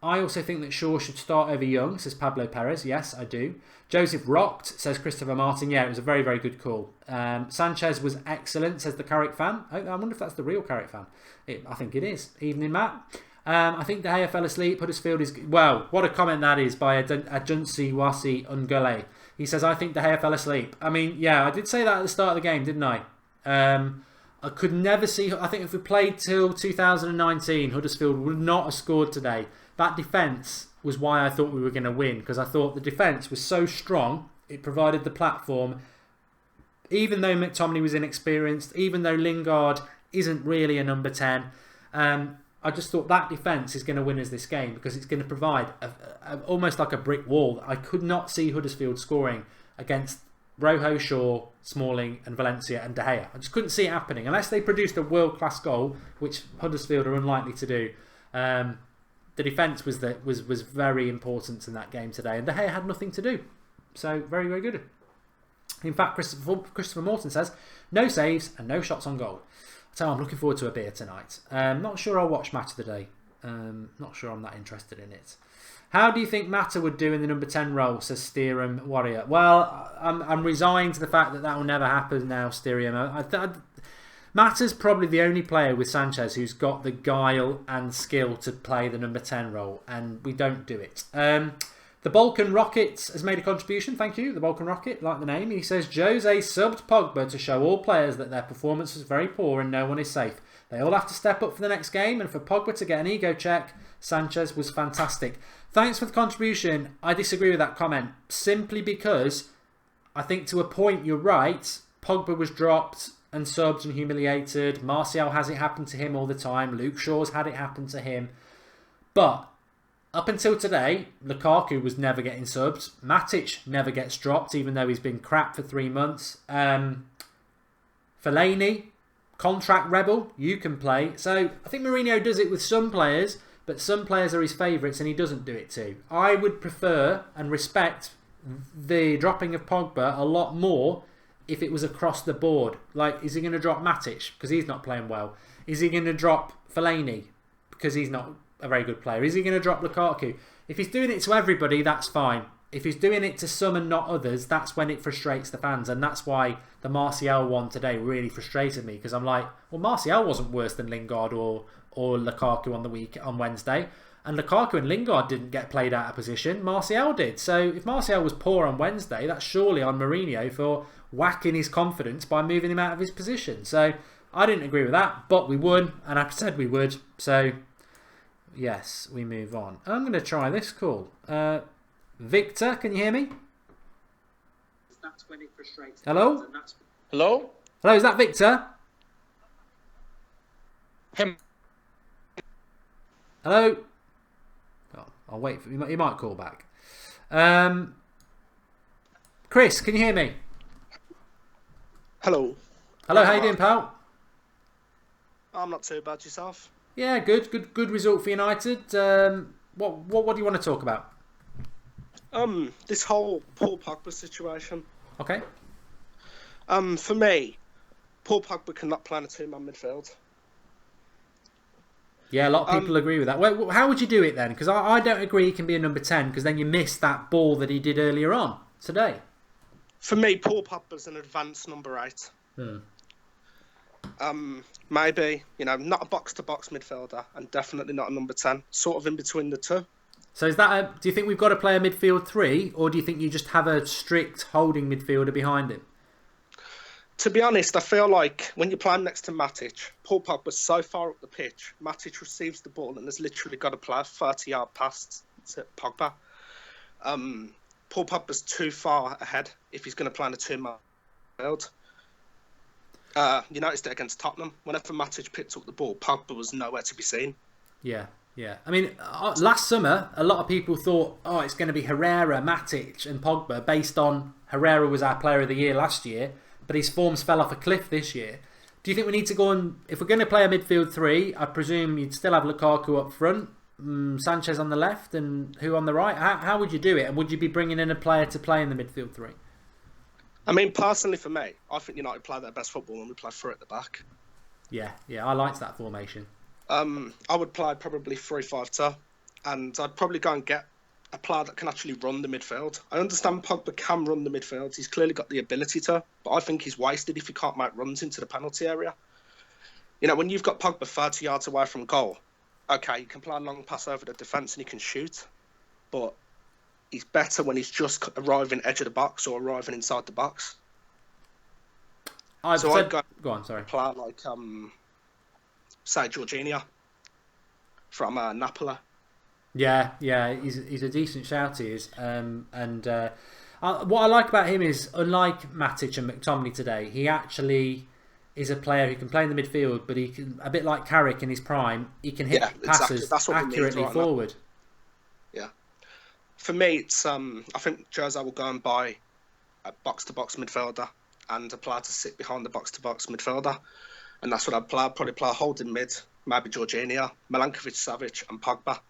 I also think that Shaw should start over Young, says Pablo Perez. Yes, I do. Joseph rocked, says Christopher Martin. Yeah, it was a very, very good call. Sanchez was excellent, says the Carrick fan. I wonder if that's the real Carrick fan. I think it is. Evening, Matt. I think De Gea fell asleep. Huddersfield is... Well, what a comment that is by Ajunsi Wasi Ungole. He says, I think De Gea fell asleep. I mean, yeah, I did say that at the start of the game, didn't I? I could never see... I think if we played till 2019, Huddersfield would not have scored today. That defence was why I thought we were going to win, because I thought the defence was so strong, it provided the platform. Even though McTominay was inexperienced, even though Lingard isn't really a number 10, I just thought that defence is going to win us this game, because it's going to provide almost like a brick wall. I could not see Huddersfield scoring against Rojo, Shaw, Smalling and Valencia and De Gea. I just couldn't see it happening, unless they produced a world-class goal, which Huddersfield are unlikely to do. The defence was very important in that game today, and De Gea had nothing to do. So, very, very good. In fact, Christopher Morton says, no saves and no shots on goal. So I'm looking forward to a beer tonight. Not sure I'll watch Match of the Day. Not sure I'm that interested in it. How do you think Mata would do in the number 10 role, says Steeram Warrior? Well, I'm resigned to the fact that will never happen now, Steeram. Mata's probably the only player with Sanchez who's got the guile and skill to play the number 10 role, and we don't do it. The Balkan Rocket has made a contribution. Thank you, the Balkan Rocket, like the name. He says, Jose subbed Pogba to show all players that their performance was very poor and no one is safe. They all have to step up for the next game, and for Pogba to get an ego check, Sanchez was fantastic. Thanks for the contribution. I disagree with that comment, simply because I think to a point you're right. Pogba was dropped and subbed and humiliated. Martial has it happen to him all the time. Luke Shaw's had it happen to him. But up until today, Lukaku was never getting subbed. Matic never gets dropped, even though he's been crap for 3 months. Fellaini, contract rebel, you can play. So I think Mourinho does it with some players, but some players are his favourites and he doesn't do it too. I would prefer and respect the dropping of Pogba a lot more if it was across the board. Like, is he going to drop Matic because he's not playing well? Is he going to drop Fellaini because he's not a very good player? Is he going to drop Lukaku? If he's doing it to everybody, that's fine. If he's doing it to some and not others, that's when it frustrates the fans. And that's why the Martial one today really frustrated me, because I'm like, well, Martial wasn't worse than Lingard or Lukaku on Wednesday. And Lukaku and Lingard didn't get played out of position. Martial did. So if Martial was poor on Wednesday, that's surely on Mourinho for whacking his confidence by moving him out of his position. So I didn't agree with that, but we won, and I said we would. So yes, we move on. I'm going to try this call. Victor, can you hear me? Hello? Hello? Hello, is that Victor? Him. Hello? Oh, I'll wait for you. You might call back. Chris, can you hear me? Hello. Hello, how you doing, pal? I'm not too bad. Yourself? Yeah, good result for United. What do you want to talk about? This whole Paul Pogba situation. Okay. For me, Paul Pogba cannot play in a two-man midfield. Yeah, a lot of people agree with that. Well, how would you do it then? Because I don't agree he can be a number 10, because then you miss that ball that he did earlier on today. For me, Paul Pogba's an advanced number 8. Maybe, not a box-to-box midfielder, and definitely not a number 10. Sort of in between the two. So is that do you think we've got to play a midfield 3, or do you think you just have a strict holding midfielder behind him? To be honest, I feel like when you're playing next to Matic, Paul Pogba's so far up the pitch, Matic receives the ball and has literally got to play a 30-yard pass to Pogba. Paul Pogba's too far ahead if he's going to play in a two-man field. You noticed it against Tottenham. Whenever Matic picked up the ball, Pogba was nowhere to be seen. Yeah. I mean, last summer, a lot of people thought, it's going to be Herrera, Matic and Pogba, based on Herrera was our player of the year last year, but his forms fell off a cliff this year. Do you think we need to go on, if we're going to play a midfield 3, I presume you'd still have Lukaku up front, Sanchez on the left, and who on the right? How would you do it? And would you be bringing in a player to play in the midfield 3? I mean, personally for me, I think United play their best football when we play 3 at the back. Yeah, I liked that formation. I would play probably 3-5-2, and I'd probably go and get a player that can actually run the midfield. I understand Pogba can run the midfield. He's clearly got the ability to, but I think he's wasted if he can't make runs into the penalty area. When you've got Pogba 30 yards away from goal, okay, you can play a long pass over the defence and he can shoot, but he's better when he's just arriving edge of the box or arriving inside the box. I'd go on, sorry. Play like, say, Jorginho from Napoli. Yeah, he's a decent shout, he is. What I like about him is, unlike Matic and McTominay today, he actually is a player who can play in the midfield, but he can, a bit like Carrick in his prime, he can hit passes accurately forward. Yeah. For me, it's I think Jose will go and buy a box-to-box midfielder and a player to sit behind the box-to-box midfielder. And that's what I'd play. I'd probably play holding mid, maybe Jorginho, Milankovic, Savic and Pogba.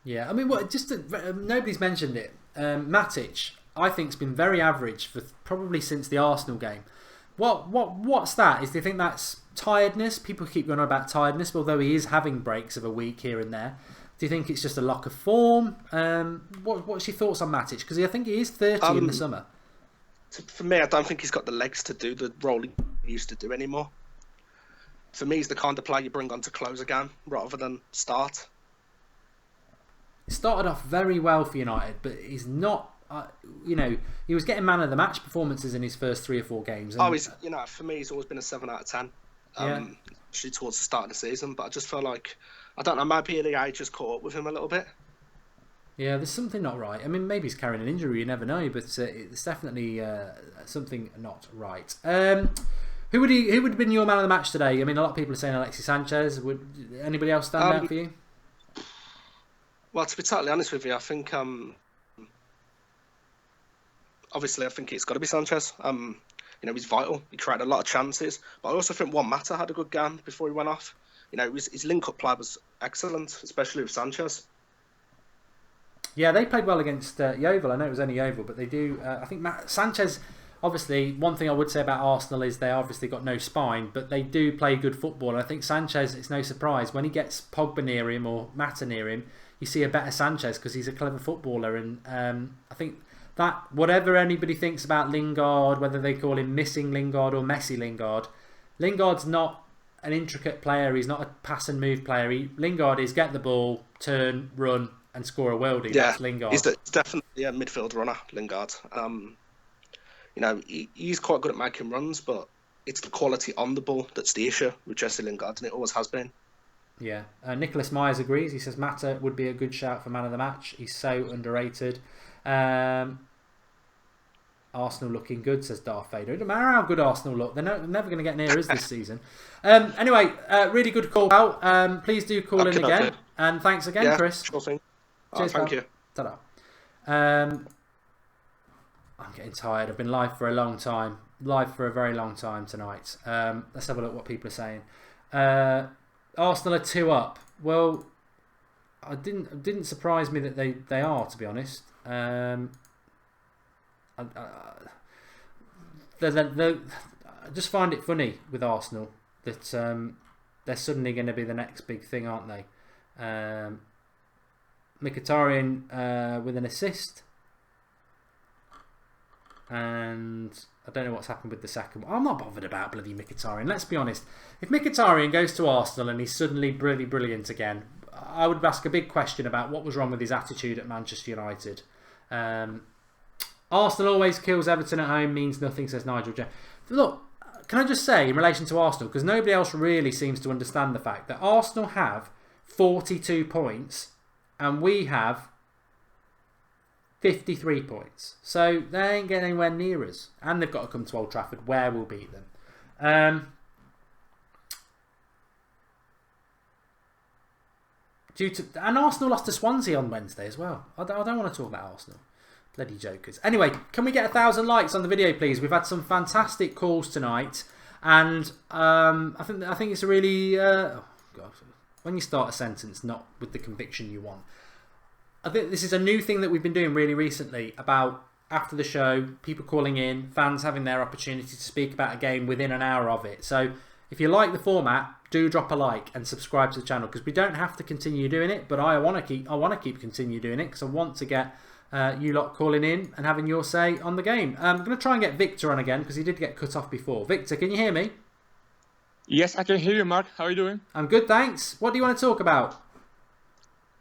Yeah, I mean, nobody's mentioned it. Matic, I think, has been very average for probably since the Arsenal game. What's that? Do you think that's tiredness? People keep going on about tiredness, although he is having breaks of a week here and there. Do you think it's just a lock of form? What's your thoughts on Matic? Because I think he is 30 in the summer. For me, I don't think he's got the legs to do the role he used to do anymore. For me, he's the kind of player you bring on to close a game rather than start. It started off very well for United, but he's not. He was getting man of the match performances in his first 3 or 4 games. And, he's for me, he's always been a 7 out of 10. Actually, towards the start of the season, but I just feel like I don't know. Maybe the age just caught up with him a little bit. Yeah, there's something not right. I mean, maybe he's carrying an injury. You never know, but it's definitely something not right. Who would have been your man of the match today? I mean, a lot of people are saying Alexis Sanchez. Would anybody else stand out for you? Well, to be totally honest with you, I think obviously I think it's got to be Sanchez. He's vital. He created a lot of chances, but I also think Juan Mata had a good game before he went off. His link-up play was excellent, especially with Sanchez. Yeah, they played well against Yeovil. I know it was only Yeovil, but they do. I think Sanchez. Obviously, one thing I would say about Arsenal is they obviously got no spine, but they do play good football. And I think Sanchez, it's no surprise when he gets Pogba near him or Mata near him, you see a better Sanchez because he's a clever footballer. And I think that whatever anybody thinks about Lingard, whether they call him missing Lingard or Messi Lingard, Lingard's not an intricate player. He's not a pass and move player. Lingard is get the ball, turn, run, and score a worldie. Yeah, that's Lingard. He's definitely a midfield runner, Lingard. He's quite good at making runs, but it's the quality on the ball that's the issue with Jesse Lingard, and it always has been. Yeah, Nicholas Myers agrees. He says Mata would be a good shout for man of the match. He's so underrated. Arsenal looking good, says Darth Vader. It doesn't matter how good Arsenal look. They're never going to get near us this season. Anyway, really good call out. Please do call in again. And thanks again, Chris. Sure thing. Cheers, thank you. Ta-da. I'm getting tired. I've been live for a long time. Live for a very long time tonight. Let's have a look what people are saying. Arsenal are 2 up. Well, it didn't surprise me that they are, to be honest. I just find it funny with Arsenal that they're suddenly going to be the next big thing, aren't they? Mkhitaryan with an assist, and I don't know what's happened with the second one. I'm not bothered about bloody Mkhitaryan. Let's be honest. If Mkhitaryan goes to Arsenal and he's suddenly really brilliant again, I would ask a big question about what was wrong with his attitude at Manchester United. Arsenal always kills Everton at home means nothing, says Nigel J. Look, can I just say in relation to Arsenal, because nobody else really seems to understand the fact that Arsenal have 42 points and we have 53 points. So they ain't getting anywhere near us. And they've got to come to Old Trafford where we'll beat them. And Arsenal lost to Swansea on Wednesday as well. I don't want to talk about Arsenal. Bloody jokers. Anyway, can we get 1,000 likes on the video, please? We've had some fantastic calls tonight. And I think it's a really... when you start a sentence not with the conviction you want. I think this is a new thing that we've been doing really recently about after the show, people calling in, fans having their opportunity to speak about a game within an hour of it. So if you like the format, do drop a like and subscribe to the channel because we don't have to continue doing it, but I want to keep continue doing it because I want to get you lot calling in and having your say on the game. I'm going to try and get Victor on again because he did get cut off before. Victor, can you hear me? Yes, I can hear you, Mark. How are you doing? I'm good, thanks. What do you want to talk about?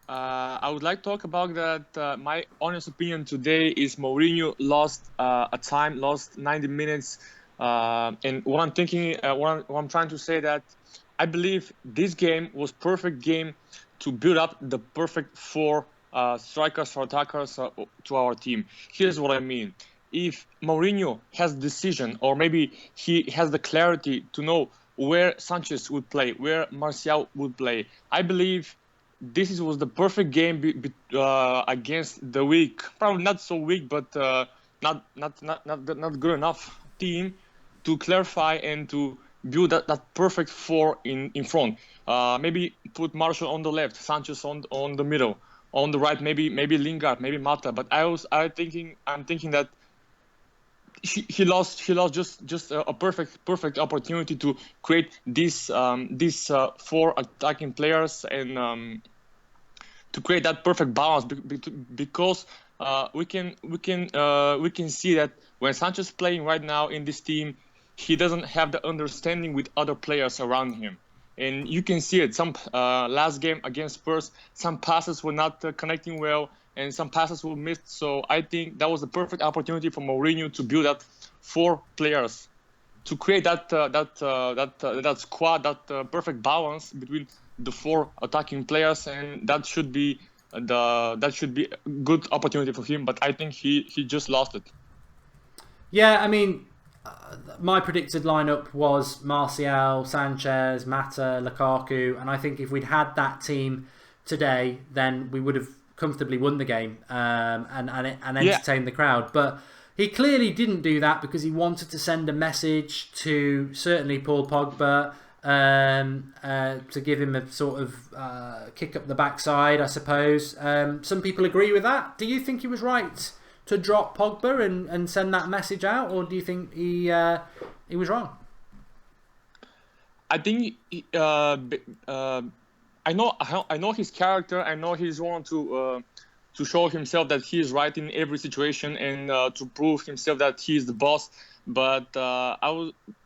I would like to talk about that. My honest opinion today is Mourinho lost 90 minutes. And what I'm thinking, what I'm trying to say that I believe this game was perfect game to build up the perfect 4 strikers or attackers to our team. Here's what I mean. If Mourinho has decision or maybe he has the clarity to know where Sanchez would play, where Martial would play, I believe this was the perfect game against the weak, probably not so weak, but not good enough team to clarify and to build that perfect 4 in front. Maybe put Martial on the left, Sanchez on the middle, on the right maybe Lingard, maybe Mata. But I'm thinking that he lost just a perfect opportunity to create these 4 attacking players and to create that perfect balance because we can see that when Sanchez is playing right now in this team, he doesn't have the understanding with other players around him. and you can see it. Some last game against Spurs, some passes were not connecting well, and some passes were missed. So I think that was the perfect opportunity for Mourinho to build that 4 players, to create that squad, that perfect balance between the 4 attacking players, and that should be a good opportunity for him. But I think he just lost it. Yeah, I mean, my predicted lineup was Martial, Sanchez, Mata, Lukaku, and I think if we'd had that team today, then we would have comfortably won the game and entertained the crowd. But he clearly didn't do that because he wanted to send a message to certainly Paul Pogba, to give him a sort of kick up the backside, I suppose. Some people agree with that. Do you think he was right to drop Pogba and send that message out, or do you think he was wrong? I think I know his character. I know he's one to show himself that he is right in every situation and to prove himself that he is the boss. But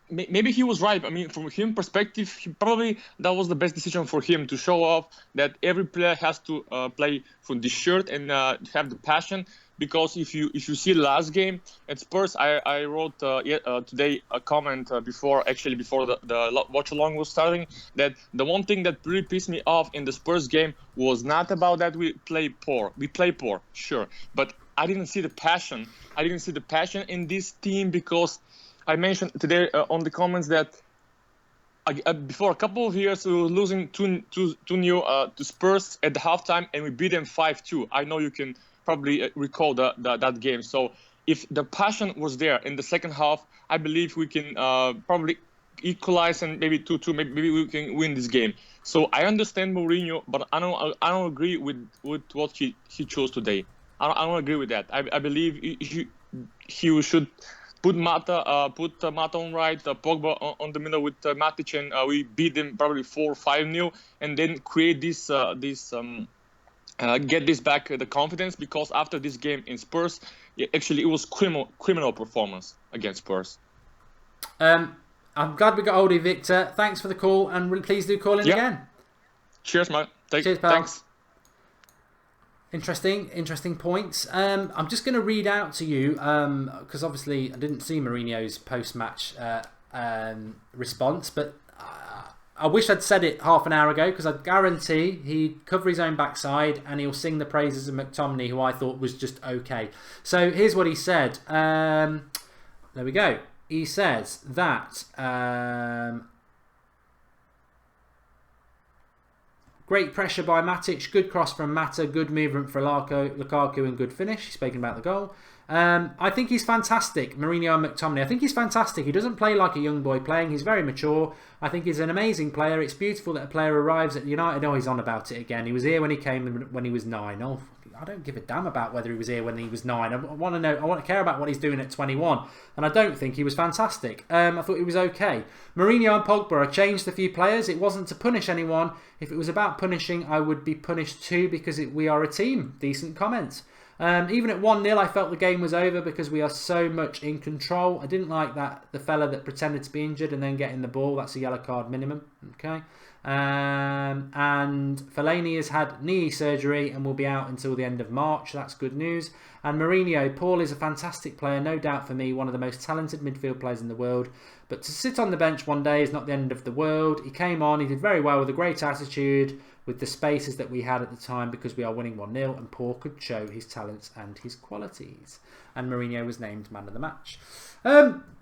maybe he was right. I mean, from him perspective, probably that was the best decision for him, to show off that every player has to play for this shirt and have the passion. Because if you see last game at Spurs, I wrote today a comment before the watch along was starting, that the one thing that really pissed me off in the Spurs game was not about that we play poor. We play poor, sure, but I didn't see the passion. I didn't see the passion in this team, because I mentioned today on the comments that before a couple of years we were losing 2-0 to Spurs at the halftime, and we beat them 5-2. I know you can probably recall that game. So if the passion was there in the second half, I believe we can probably equalize and maybe 2-2. Maybe we can win this game. So I understand Mourinho, but I don't agree with what he chose today. I don't agree with that. I believe he should put Mata on right, Pogba on the middle with Matic, and we beat them probably 4-5-0, and then create this get this back, the confidence, because after this game in Spurs, it was criminal performance against Spurs. I'm glad we got hold of Victor. Thanks for the call, and please do call in again. Cheers, mate. Cheers, pal. Thanks. Interesting points. I'm just going to read out to you, because obviously I didn't see Mourinho's post-match response, but I wish I'd said it half an hour ago, because I guarantee he'd cover his own backside and he'll sing the praises of McTominay, who I thought was just okay. So here's what he said. There we go. He says that great pressure by Matic, good cross from Mata, good movement for Lukaku, and good finish. He's speaking about the goal. I think he's fantastic, Mourinho and McTominay. I think he's fantastic. He doesn't play like a young boy playing. He's very mature. I think he's an amazing player. It's beautiful that a player arrives at United. Oh, he's on about it again. He was here when he came when he was 9. Oh, I don't give a damn about whether he was here when he was 9. I want to know. I want to care about what he's doing at 21. And I don't think he was fantastic. I thought he was okay. Mourinho and Pogba, I changed a few players. It wasn't to punish anyone. If it was about punishing, I would be punished too, because we are a team. Decent comment. Even at 1-0, I felt the game was over because we are so much in control. I didn't like that the fella that pretended to be injured and then getting the ball. That's a yellow card minimum. Okay. And Fellaini has had knee surgery and will be out until the end of March. That's good news. And Mourinho, Paul is a fantastic player, no doubt for me, one of the most talented midfield players in the world. But to sit on the bench one day is not the end of the world. He came on, he did very well with a great attitude, with the spaces that we had at the time, because we are winning 1-0, and Paul could show his talents and his qualities. And Mourinho was named man of the match.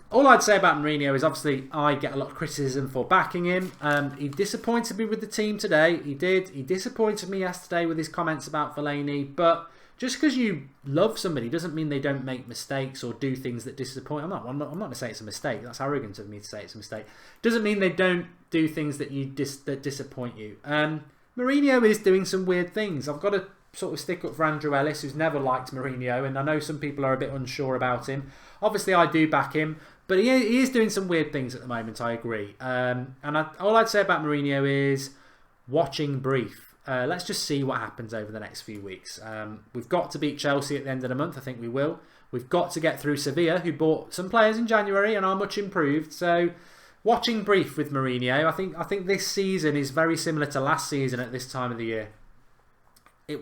All I'd say about Mourinho is, obviously I get a lot of criticism for backing him. He disappointed me with the team today. He did. He disappointed me yesterday with his comments about Fellaini. But just because you love somebody doesn't mean they don't make mistakes or do things that disappoint. I'm not going to say it's a mistake. That's arrogant of me to say it's a mistake. Doesn't mean they don't do things that that disappoint you. Mourinho is doing some weird things. I've got to sort of stick up for Andrew Ellis, who's never liked Mourinho, and I know some people are a bit unsure about him. Obviously, I do back him, but he is doing some weird things at the moment, I agree. All I'd say about Mourinho is watching brief. Let's just see what happens over the next few weeks. We've got to beat Chelsea at the end of the month. I think we will. We've got to get through Sevilla, who bought some players in January and are much improved. So watching brief with Mourinho. I think this season is very similar to last season at this time of the year.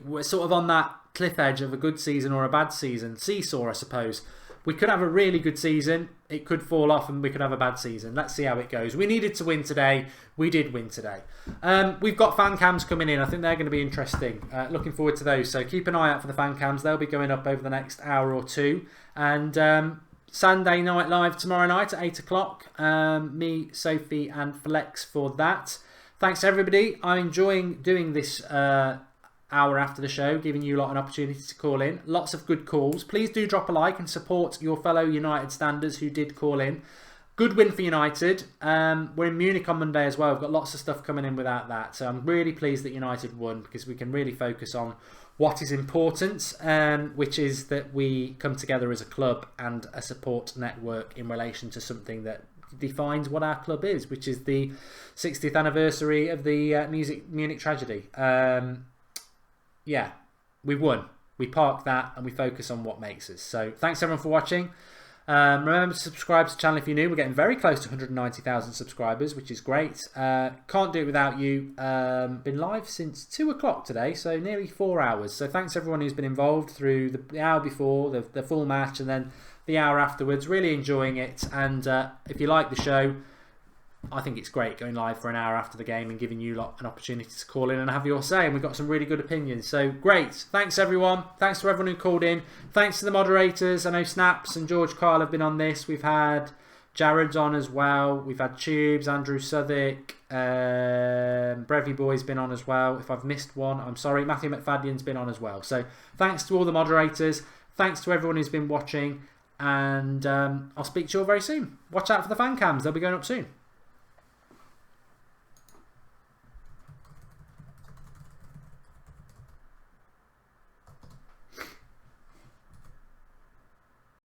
We're sort of on that cliff edge of a good season or a bad season, seesaw, I suppose. We could have a really good season, it could fall off, and we could have a bad season. Let's see how it goes. We needed to win today. We did win today. We've got fan cams coming in. I think they're going to be interesting. Looking forward to those. So keep an eye out for the fan cams. They'll be going up over the next hour or two. And Sunday Night Live tomorrow night at 8 o'clock. Me, Sophie and Flex for that. Thanks everybody. I'm enjoying doing this hour after the show, giving you a lot an opportunity to call in. Lots of good calls. Please do drop a like and support your fellow United standers who did call in. Good win for United. We're in Munich on Monday as well. We've got lots of stuff coming in without that. So I'm really pleased that United won, because we can really focus on what is important, which is that we come together as a club and a support network in relation to something that defines what our club is, which is the 60th anniversary of the Munich tragedy. Yeah, we won. We park that and we focus on what makes us. So thanks everyone for watching. Remember to subscribe to the channel if you're new. We're getting very close to 190,000 subscribers, which is great. Can't do it without you. Been live since 2 o'clock today, so nearly 4 hours. So thanks everyone who's been involved through the hour before, the full match, and then the hour afterwards. Really enjoying it. And if you like the show, I think it's great going live for an hour after the game and giving you lot an opportunity to call in and have your say. And we've got some really good opinions. So great. Thanks everyone. Thanks to everyone who called in. Thanks to the moderators. I know Snaps and George Kyle have been on this. We've had Jared's on as well. We've had Tubes, Andrew Southwick, Brevy Boy's been on as well. If I've missed one, I'm sorry. Matthew McFadden's been on as well. So thanks to all the moderators. Thanks to everyone who's been watching. And I'll speak to you all very soon. Watch out for the fan cams. They'll be going up soon.